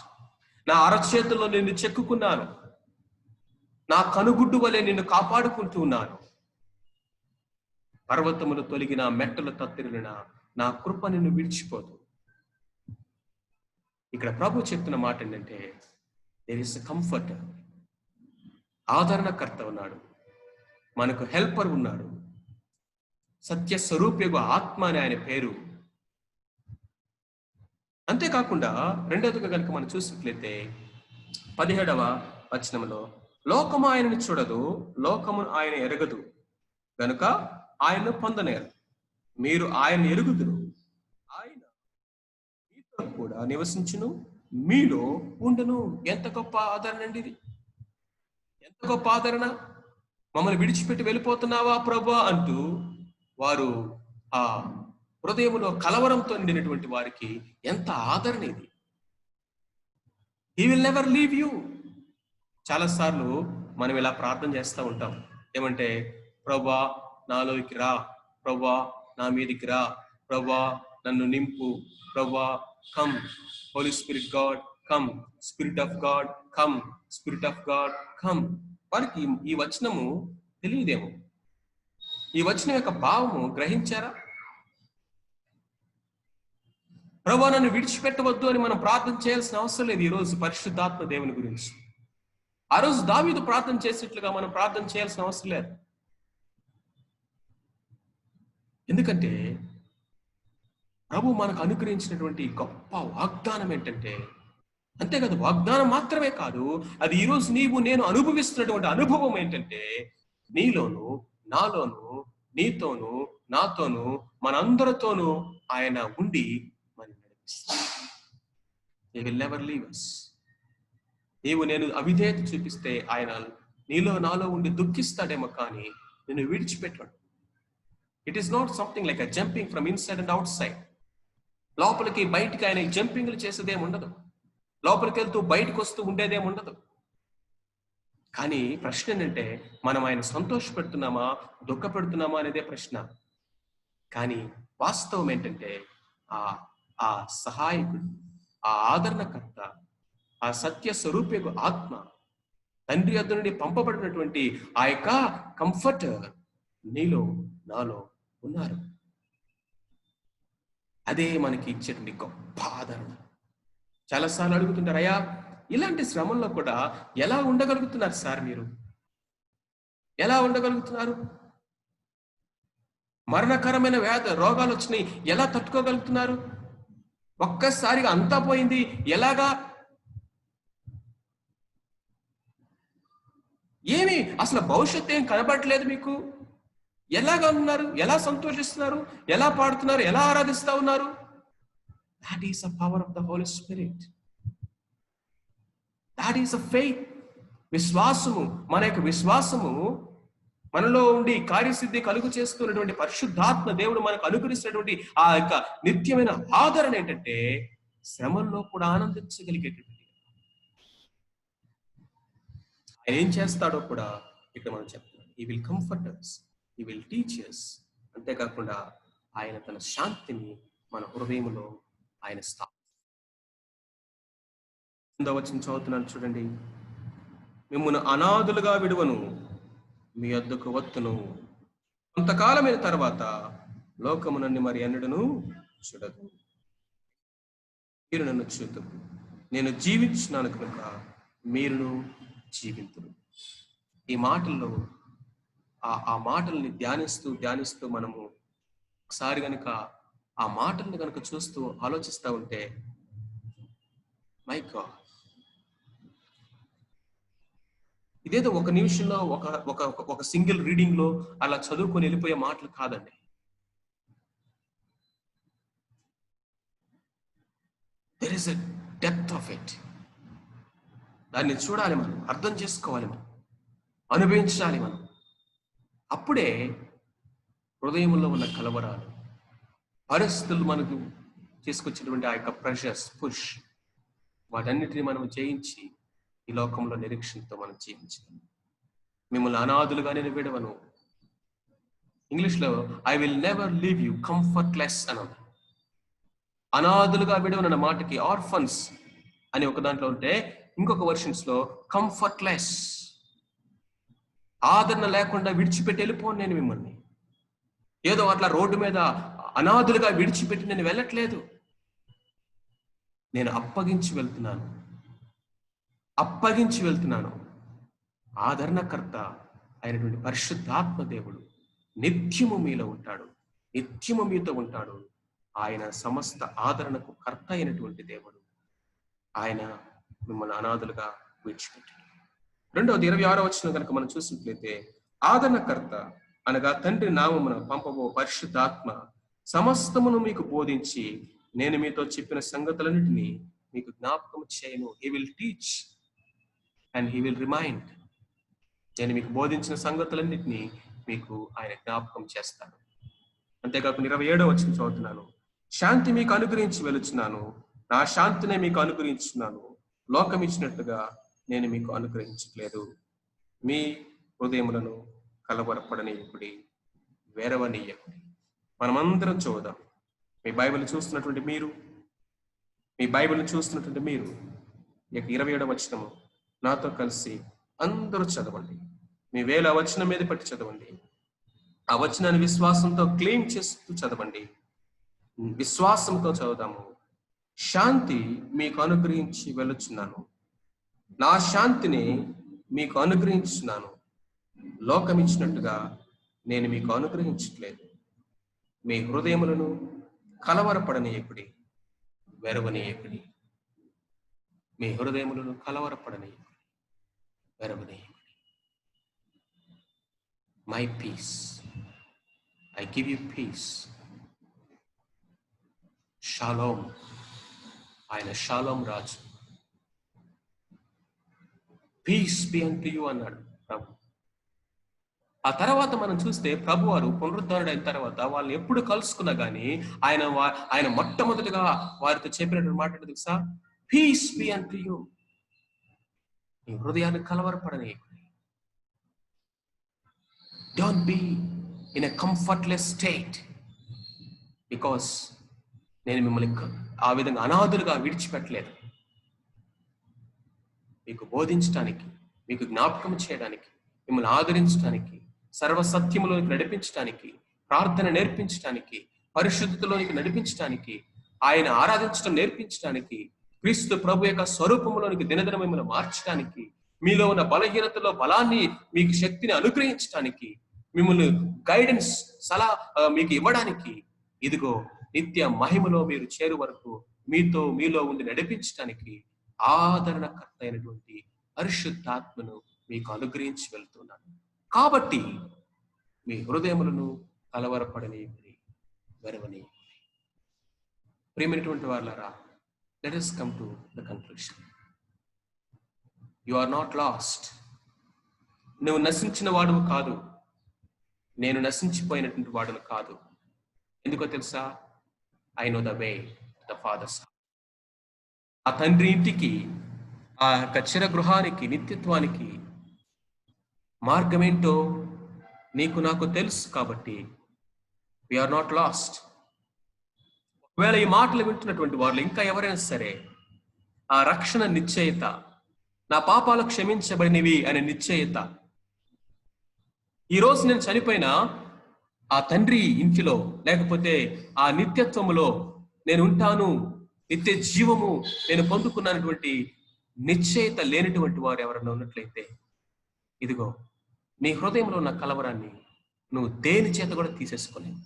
[SPEAKER 1] నా అరచేతుల్లో నిన్ను చెక్కుకున్నాను, నా కనుగుడ్డు వలె నిన్ను కాపాడుకుంటూ ఉన్నాను. పర్వతములు తొలగిన, మెట్టలు తత్తిరిన నా కృప నిన్ను విడిచిపోదు. ఇక్కడ ప్రభు చెప్తున్న మాట ఏంటంటే, దేర్ ఇస్ కంఫర్ట్. ఆదరణకర్త ఉన్నాడు, మనకు హెల్పర్ ఉన్నాడు, సత్య స్వరూపయోగ ఆత్మ అని ఆయన పేరు. అంతేకాకుండా రెండవదిగా కనుక మనం చూసినట్లయితే 17వ వచనంలో, లోకము ఆయనను చూడదు, లోకము ఆయన ఎరగదు గనుక ఆయన్ను పొందనేరు. మీరు ఆయన ఎరుగుదురు, ఆయన మీతో కూడా నివసించును, మీలో ఉండును. ఎంత గొప్ప ఆదరణ అండి ఇది! ఎంత గొప్ప ఆదరణ! మమ్మల్ని విడిచిపెట్టి వెళ్ళిపోతున్నావా ప్రభా అంటూ వారు ఆ హృదయంలో కలవరంతో నిండినటువంటి వారికి ఎంత ఆదరణ ఇది! He will never leave you. చాలాసార్లు మనం ఇలా ప్రార్థన చేస్తూ ఉంటాం. ఏమంటే, ప్రభా నాలోకి రా, ప్రభా నా మీదికి రా, ప్రభా నన్ను నింపు, ప్రభా come, Holy Spirit God come, spirit of God come, spirit of God come. వారికి ఈ వచనము తెలియదేమో, ఈ వచనం యొక్క భావము గ్రహించారా? ప్రభా నన్ను విడిచిపెట్టవద్దు అని మనం ప్రార్థన చేయాల్సిన అవసరం లేదు. ఈ రోజు పరిశుద్ధాత్మ దేవుని గురించి ఆ రోజు దావీదు ప్రార్థన చేసినట్లుగా మనం ప్రార్థన చేయాల్సిన అవసరం లేదు. ఎందుకంటే ప్రభు మనకు అనుగ్రహించినటువంటి గొప్ప వాగ్దానం ఏంటంటే, అంతేకాదు వాగ్దానం మాత్రమే కాదు, అది ఈరోజు నీవు నేను అనుభవిస్తున్నటువంటి అనుభవం ఏంటంటే, నీలోను నాలోను నీతోను నాతోను మనందరితోనూ ఆయన ఉండి మనం నడిపిస్తాడు. He will never leave us. నీవు నేను అవిధేయత చూపిస్తే ఆయన నీలో నాలో ఉండి దుఃఖిస్తాడేమో కానీ నిన్ను విడిచిపెట్టాడు. It is not something like a jumping from inside and out side. లోపలికి బయటికి ఆయన జంపింగ్లు చేసేదేం ఉండదు, లోపలికి వెళ్తూ బయటకు వస్తూ ఉండేదేం ఉండదు. కానీ ప్రశ్న ఏంటంటే, మనం ఆయన సంతోష పెడుతున్నామా దుఃఖ పెడుతున్నామా అనేదే ప్రశ్న. కానీ వాస్తవం ఏంటంటే, ఆ సహాయకుడు, ఆ ఆదరణకర్త, ఆ సత్య స్వరూపకు ఆత్మ, తండ్రి యొద్ద నుండి పంపబడినటువంటి ఆ యొక్క కంఫర్టర్ నీలో నాలో ఉన్నారు. అదే మనకి ఇచ్చేటువంటి గొప్ప ఆదరణ. చాలాసార్లు అడుగుతుంటారు, అయ్యా ఇలాంటి శ్రమంలో కూడా ఎలా ఉండగలుగుతున్నారు సార్, మీరు ఎలా ఉండగలుగుతున్నారు? మరణకరమైన రోగాలు వచ్చినాయి, ఎలా తట్టుకోగలుగుతున్నారు? ఒక్కసారిగా అంతా పోయింది, ఎలాగా? ఏమి అసలు భవిష్యత్తు ఏం కనబడట్లేదు మీకు, ఎలాగా ఉన్నారు? ఎలా సంతోషిస్తున్నారు? ఎలా పాడుతున్నారు? ఎలా ఆరాధిస్తా ఉన్నారు? That is the power of the Holy Spirit. That is a faith. విశ్వాసము, మన యొక్క విశ్వాసము మనలో ఉండి కార్యసిద్ధి కలుగు చేస్తున్నటువంటి పరిశుద్ధాత్మ దేవుడు మనకు అనుగ్రహిస్తున్నటువంటి ఆ యొక్క నిత్యమైన ఆదరణ ఏంటంటే, శ్రమల్లో కూడా ఆనందించగలిగేటటువంటి ఆయన ఏం చేస్తాడో కూడా ఇక్కడ మనం చెప్తున్నాం. He will comfort us, He will teach us. అంతేకాకుండా ఆయన తన శాంతిని మన హృదయంలో ఆయన వచ్చిన చదువుతున్నాను చూడండి. మిమ్మును అనాథులుగా విడువను, మీ వద్దకు వత్తును, కొంతకాలమైన తర్వాత లోకమునన్ని మరి ఎన్నడను చూడదు. మీరు నన్ను చూతురు, నేను జీవించున్నాను కనుక మీరును జీవింతురు. ఈ మాటల్లో ఆ మాటల్ని ధ్యానిస్తూ మనము ఒకసారి కనుక ఆ మాటల్ని కనుక చూస్తూ ఆలోచిస్తూ ఉంటే, మై గాడ్, ఇదేదో ఒక నిమిషంలో ఒక సింగిల్ రీడింగ్ లో అలా చదువుకొని వెళ్ళిపోయే మాటలు కాదండి. There is a depth of it. దాన్ని చూడాలి, మనం అర్థం చేసుకోవాలి, మనం అనుభవించాలి. మనం అప్పుడే హృదయంలో ఉన్న కలవరాలు, పరిస్థితులు మనకు తీసుకొచ్చినటువంటి ఆ యొక్క ప్రెషర్స్, పుష్, వాటన్నిటిని మనం జయించి ఈ లోకంలో నిరీక్షణతో మనం జీవించాలి. మిమ్మల్ని అనాథులుగా నేను విడవను. ఇంగ్లీష్లో I will never leave you comfortless అన్నది. అనాథులుగా విడవను అన్న మాటకి ఆర్ఫన్స్ అని ఒక దాంట్లో ఉంటే, ఇంకొక వర్షన్స్ లో కంఫర్ట్లెస్, ఆదరణ లేకుండా విడిచిపెట్టి వెళ్ళిపోను నేను మిమ్మల్ని. ఏదో అట్లా రోడ్డు మీద అనాథులుగా విడిచిపెట్టి నేను వెళ్ళట్లేదు. నేను అప్పగించి వెళ్తున్నాను. ఆదరణకర్త అయినటువంటి పరిశుద్ధాత్మ దేవుడు నిత్యము మీలో ఉంటాడు, నిత్యము మీతో ఉంటాడు. ఆయన సమస్త ఆదరణకు కర్త అయినటువంటి దేవుడు. ఆయన మిమ్మల్ని అనాథులుగా విడిచిపెట్టాడు. రెండవది 26వ వచనం కనుక మనం చూసినట్లయితే, ఆదరణకర్త అనగా తండ్రి నామమున పంపబో పరిశుద్ధాత్మ సమస్తమును మీకు బోధించి నేను మీతో చెప్పిన సంగతులన్నిటినీ మీకు జ్ఞాపకం చేయను. He will teach and he will remind. నేను మీకు బోధించిన సంగతులన్నిటినీ మీకు ఆయన జ్ఞాపకం చేస్తాను. అంతేకాకుండా 27వ వచనం చదువుతున్నాను. శాంతి మీకు అనుగ్రహించి వెలుచున్నాను, నా శాంతినే మీకు అనుగ్రహించున్నాను, లోకం ఇచ్చినట్టుగా నేను మీకు అనుగ్రహించట్లేదు. మీ హృదయములను కలవరపడనీయకుడి, వెరవనీయకుడి. మనమందరం చూద్దాం. మీ బైబిల్ చూస్తున్నటువంటి మీరు ఇక 27వ వచనము నాతో కలిసి అందరూ చదవండి. మీ వేళ వచనం మీద పట్టి చదవండి. ఆ వచనాన్ని విశ్వాసంతో క్లెయిమ్ చేస్తూ చదవండి. విశ్వాసంతో చదువుదాము. శాంతి మీకు అనుగ్రహించి వెళ్ళుచున్నాను, నా శాంతిని మీకు అనుగ్రహించున్నాను, లోకమిచ్చినట్టుగా నేను మీకు అనుగ్రహించట్లేదు. మీ హృదయములను కలవరపడనీయకుడి, వెరవనీయకుడి. మీ హృదయములను కలవరపడనీయకుడి, వెరవనీయకుడి. My peace, I give you peace. Shalom. ఆయన షాలోమ్ రాజు. పీస్ బి అంటు యు అన్నాడు ప్రభు. ఆ తర్వాత మనం చూస్తే ప్రభు వారు పునరుద్ధరణైన తర్వాత వాళ్ళని ఎప్పుడు కలుసుకున్నా గానీ ఆయన మొట్టమొదటిగా వారితో చెప్పినటువంటి మాట తెలుసా? Peace be unto you. నీ హృదయాన్ని కలవరపడని. Don't be in a comfortless state, because నేను మిమ్మల్ని ఆ విధంగా అనాథులుగా విడిచిపెట్టలేదు. మీకు బోధించడానికి, మీకు జ్ఞాపకం చేయడానికి, మిమ్మల్ని ఆదరించడానికి, సర్వసత్యములోనికి నడిపించడానికి, ప్రార్థన నేర్పించడానికి, పరిశుద్ధతలోనికి నడిపించడానికి, ఆయన ఆరాధించడం నేర్పించడానికి, క్రీస్తు ప్రభు యొక్క స్వరూపంలోనికి దినదిన మిమ్మల్ని మార్చడానికి, మీలో ఉన్న బలహీనతలో బలాన్ని, మీకు శక్తిని అనుగ్రహించడానికి, మిమ్మల్ని గైడెన్స్ మీకు ఇవ్వడానికి, ఇదిగో నిత్య మహిమలో మీరు చేరు వరకు మీలో ఉండి నడిపించడానికి ఆదరణకర్త అయినటువంటి పరిశుద్ధాత్మను మీకు అనుగ్రహించి వెళ్తున్నాను. కాబట్టి మీ హృదయములను కలవరపడనీయకుడి, వెరవనీయకుడి. ప్రియమైనటువంటి వారులారా, let us come to the conclusion. You are not lost. నువ్వు నశించిన వాడువు కాదు, నేను నశించిపోయినటువంటి వాడును కాదు. ఎందుకో తెలుసా? I know the way to the Father's house. ఆ తండ్రి ఇంటికి, ఆ యొక్క చిరగృహానికి, నిత్యత్వానికి మార్గమేంటో నీకు నాకు తెలుసు. కాబట్టి we are not lost. ఒకవేళ ఈ మాటలు వింటున్నటువంటి వాళ్ళు ఇంకా ఎవరైనా సరే ఆ రక్షణ నిశ్చయిత, నా పాపాలు క్షమించబడినవి అనే నిశ్చయిత, ఈరోజు నేను చనిపోయినా ఆ తండ్రి ఇంటిలో, లేకపోతే ఆ నిత్యత్వములో నేను ఉంటాను, నిత్య జీవము నేను పొందుకున్నటువంటి నిశ్చయిత లేనటువంటి వారు ఎవరైనా ఉన్నట్లయితే, ఇదిగో నీ హృదయంలో ఉన్న కలవరాన్ని నువ్వు దేని చేత కూడా తీసేసుకోలేవు.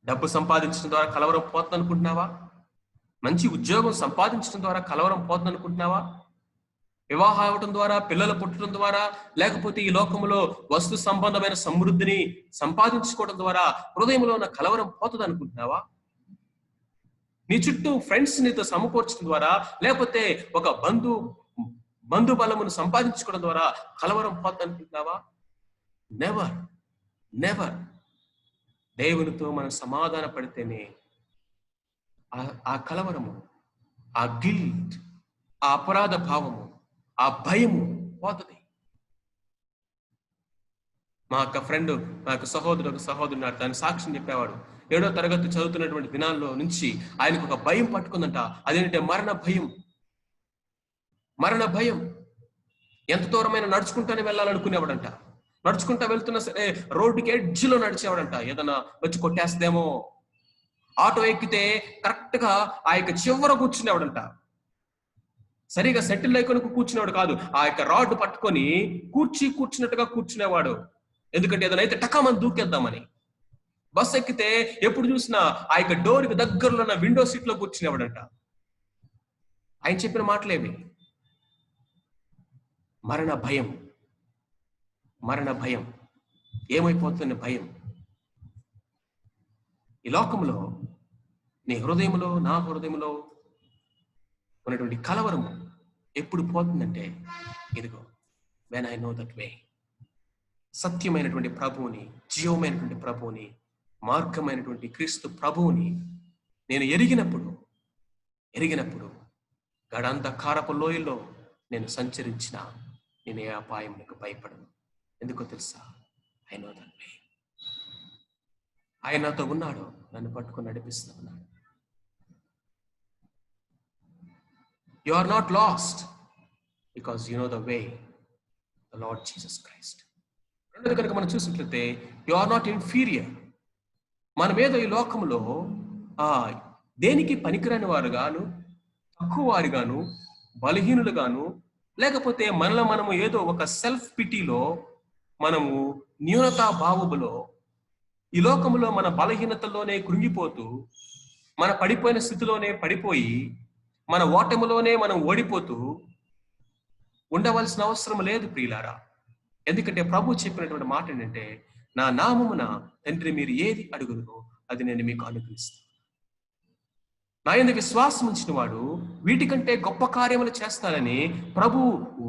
[SPEAKER 1] డబ్బు సంపాదించడం ద్వారా కలవరం పోతుంది అనుకుంటున్నావా? మంచి ఉద్యోగం సంపాదించడం ద్వారా కలవరం పోతుంది అనుకుంటున్నావా? వివాహం అవ్వటం ద్వారా, పిల్లలు పుట్టడం ద్వారా, లేకపోతే ఈ లోకంలో వస్తు సంబంధమైన సమృద్ధిని సంపాదించుకోవడం ద్వారా హృదయంలో ఉన్న కలవరం పోతుంది అనుకుంటున్నావా? నీ చుట్టూ ఫ్రెండ్స్ నీతో సమకూర్చడం ద్వారా, లేకపోతే ఒక బంధు బలమును సంపాదించుకోవడం ద్వారా కలవరం పోతుంది అనుకుంటున్నావా? Never, never. దేవునితో మనం సమాధాన పడితేనే ఆ కలవరము, ఆ గిల్ట్, ఆ అపరాధ భావము, ఆ భయము పోతుంది. మా యొక్క ఫ్రెండ్, మా యొక్క సహోదరుడు నాడు దాని సాక్ష్యం చెప్పేవాడు. 7వ తరగతి చదువుతున్నటువంటి దినాల్లో నుంచి ఆయనకు ఒక భయం పట్టుకుందంట. అదేంటంటే మరణ భయం. మరణ భయం. ఎంత దూరమైన నడుచుకుంటానే వెళ్ళాలనుకునేవాడంట. నడుచుకుంటా వెళ్తున్నా సరే రోడ్డుకి ఎడ్జ్లో నడిచేవాడంట. ఏదన్నా వచ్చి కొట్టేస్తేమో. ఆటో ఎక్కితే కరెక్ట్ గా ఆ యొక్క చివర కూర్చునేవాడంట. సరిగా సెటిల్ అయికొని కూర్చునేవాడు కాదు, ఆ యొక్క రాడ్ పట్టుకొని కూర్చున్నట్టుగా కూర్చునేవాడు. ఎందుకంటే ఏదైనా అయితే టకామని దూకేద్దామని. బస్ ఎక్కితే ఎప్పుడు చూసినా ఆ యొక్క డోర్కి దగ్గరలో ఉన్న విండో సీట్ లో కూర్చునేవాడంట. ఆయన చెప్పిన మాటలేవి. మరణ భయం, మరణ భయం, ఏమైపోతున్న భయం. ఈ లోకంలో నీ హృదయంలో, నా హృదయంలో ఉన్నటువంటి కలవరము ఎప్పుడు పోతుందంటే, ఇదిగో when I know that way. సత్యమైనటువంటి ప్రభువుని, జీవమైనటువంటి ప్రభువుని, మార్గమైనటువంటి క్రీస్తు ప్రభువుని నేను ఎరిగినప్పుడు గడంధకారపు లోయలో నేను సంచరించిన నేను ఏ అపాయములకు భయపడను. ఎందుకో తెలుసా? I know that way. ఆయన నాతో ఉన్నాడు, నన్ను పట్టుకొని నడిపిస్తూ ఉన్నాడు. You are not lost because you know the way, the Lord Jesus Christ. రెండోది కనుక మనం చూసినట్లయితే యు ఆర్ నాట్ ఇన్ఫీరియర్. మనమేదో ఈ లోకంలో దేనికి పనికిరాని వారు గాను, తక్కువ వారు గాను, బలహీనులు గాను, లేకపోతే మనలో మనము ఏదో ఒక సెల్ఫ్ పిటీలో, మనము న్యూనతా భావములో ఈ లోకంలో మన బలహీనతలోనే కృంగిపోతూ, మన పడిపోయిన స్థితిలోనే పడిపోయి, మన ఓటమిలోనే మనం ఓడిపోతూ ఉండవలసిన అవసరం లేదు ప్రియులారా. ఎందుకంటే ప్రభు చెప్పినటువంటి మాట ఏంటంటే, నా నామమున తండ్రి మీరు ఏది అడుగుదో అది నేను మీకు అనుగ్రహిస్తాను. నా యందు విశ్వాసం ఉంచిన వాడు వీటికంటే గొప్ప కార్యములు చేస్తానని ప్రభు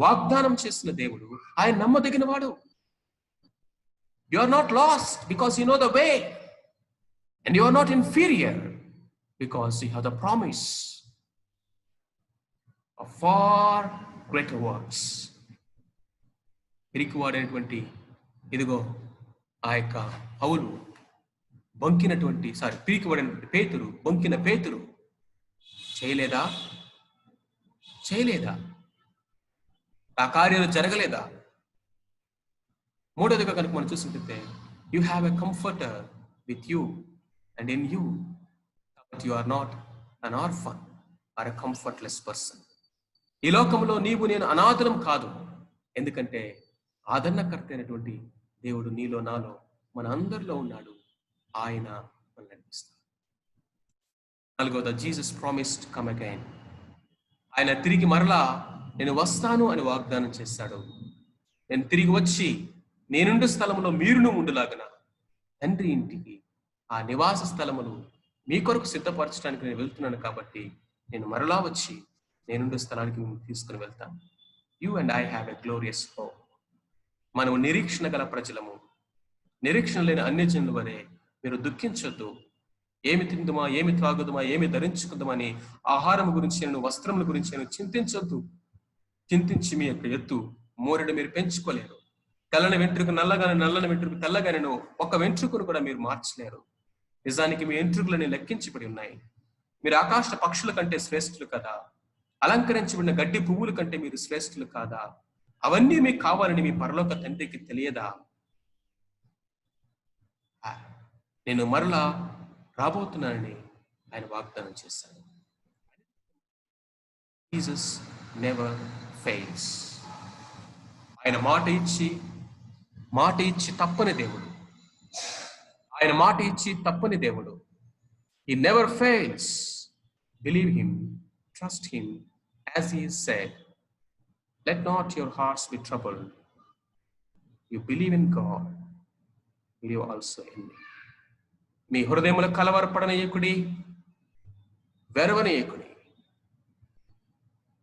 [SPEAKER 1] వాగ్దానం చేసిన దేవుడు, ఆయన నమ్మదగిన వాడు. You are not lost because you know the way, and you are not inferior because you have the promise of far greater works. పిరికివాడైనటువంటి ఇదిగో ఆ యొక్క పౌలు బొంకినటువంటి పిరికివాడైనటువంటి పేతురు, బొంకిన పేతురు చేయలేదా? ఆ కార్యాలు జరగలేదా? మూడోదిగా కనుక మనం చూసినట్లయితే you have a comforter with you and in you, but you are not an orphan or a comfortless person. ఈ లోకంలో నీవు నేను అనాథలం కాదు, ఎందుకంటే ఆదరణకర్త అయినటువంటి దేవుడు నీలో నాలో మన అందరిలో ఉన్నాడు. ఆయన మనల్ని నడిపిస్తాడు. నాలుగవది, జీసస్ ప్రామిస్డ్ కమ్ అగైన్. ఆయన తిరిగి మరలా నేను వస్తాను అని వాగ్దానం చేశాడు. నేను తిరిగి వచ్చి నేనుండు స్థలములో మీరును ఉండులాగన తండ్రి ఇంటికి, ఆ నివాస స్థలములు మీ కొరకు సిద్ధపరచడానికి నేను వెళ్తున్నాను, కాబట్టి నేను మరలా వచ్చి నేనుండు స్థలానికి తీసుకుని వెళ్తాను. You and I have a glorious hope. మనము నిరీక్షణ గల ప్రజలము. నిరీక్షణ లేని అన్యజనుల వలె మీరు దుఃఖించొద్దు. ఏమి తిందుమా, ఏమి త్రాగుదుమా, ఏమి ధరించుకుందామని, ఆహారం గురించి, వస్త్రముల గురించి చింతించొద్దు. చింతించి మీ యొక్క ఎత్తు మోరెడు మీరు పెంచుకోలేరు. తెల్లని వెంట్రుకు నల్లగానే, నల్లని వెంట్రుకు తెల్లగానే ఒక వెంట్రుకను కూడా మీరు మార్చలేరు. నిజానికి మీ వెంట్రుకలని లెక్కించబడి ఉన్నాయి. మీరు ఆకాశ పక్షుల కంటే శ్రేష్ఠులు కదా? అలంకరించబడిన గడ్డి పువ్వుల కంటే మీరు శ్రేష్ఠులు కాదా? అవన్నీ మీకు కావాలని మీ పరలోక తండ్రికి తెలియదా? నేను మరలా రాబోతున్నానని ఆయన వాగ్దానం చేశాడు. Jesus never fails. ఆయన మాట ఇచ్చి తప్పని దేవుడు. ఆయన మాట ఇచ్చి తప్పని దేవుడు. He never fails. Believe him, trust him, as he said, let not your hearts be troubled. You believe in God, believe also in me. మీ హృదయముల కలవరపడనీయకుడి, వెరవనీయకుడి.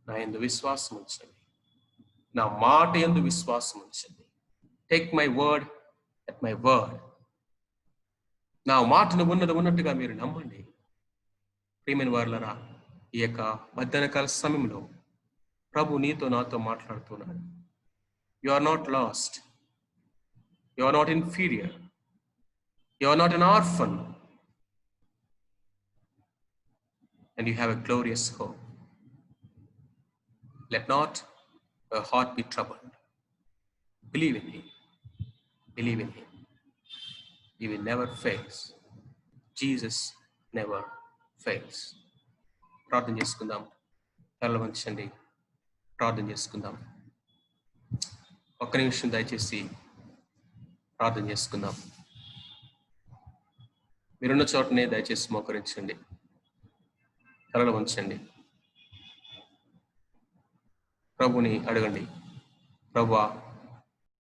[SPEAKER 1] నా యందు విశ్వాసం ఉంచండి, నా మాట యందు విశ్వాసం ఉంచండి. Take my word at my word. నా మాటను ఉన్నట్టుగా మీరు నమ్మండి. ప్రియమైన వారలారా, ఈ యొక్క మధ్యాహ్నకాల సమయంలో ప్రభు నీతో నాతో మాట్లాడుతున్నాడు. You are not lost, you are not inferior, you are not an orphan, and you have a glorious hope. Let not your heart be troubled. Believe in him. Believe in him. He will never fail. Jesus never fails. ప్రార్థన చేసుకుందాం. తల వంచండి, ప్రార్థన చేసుకుందాం. ఒక్క నిమిషం దయచేసి ప్రార్థన చేసుకుందాం. మీరున్న చోటనే దయచేసి మోకరించండి, తలలు వంచండి. ప్రభుని అడగండి, ప్రభువా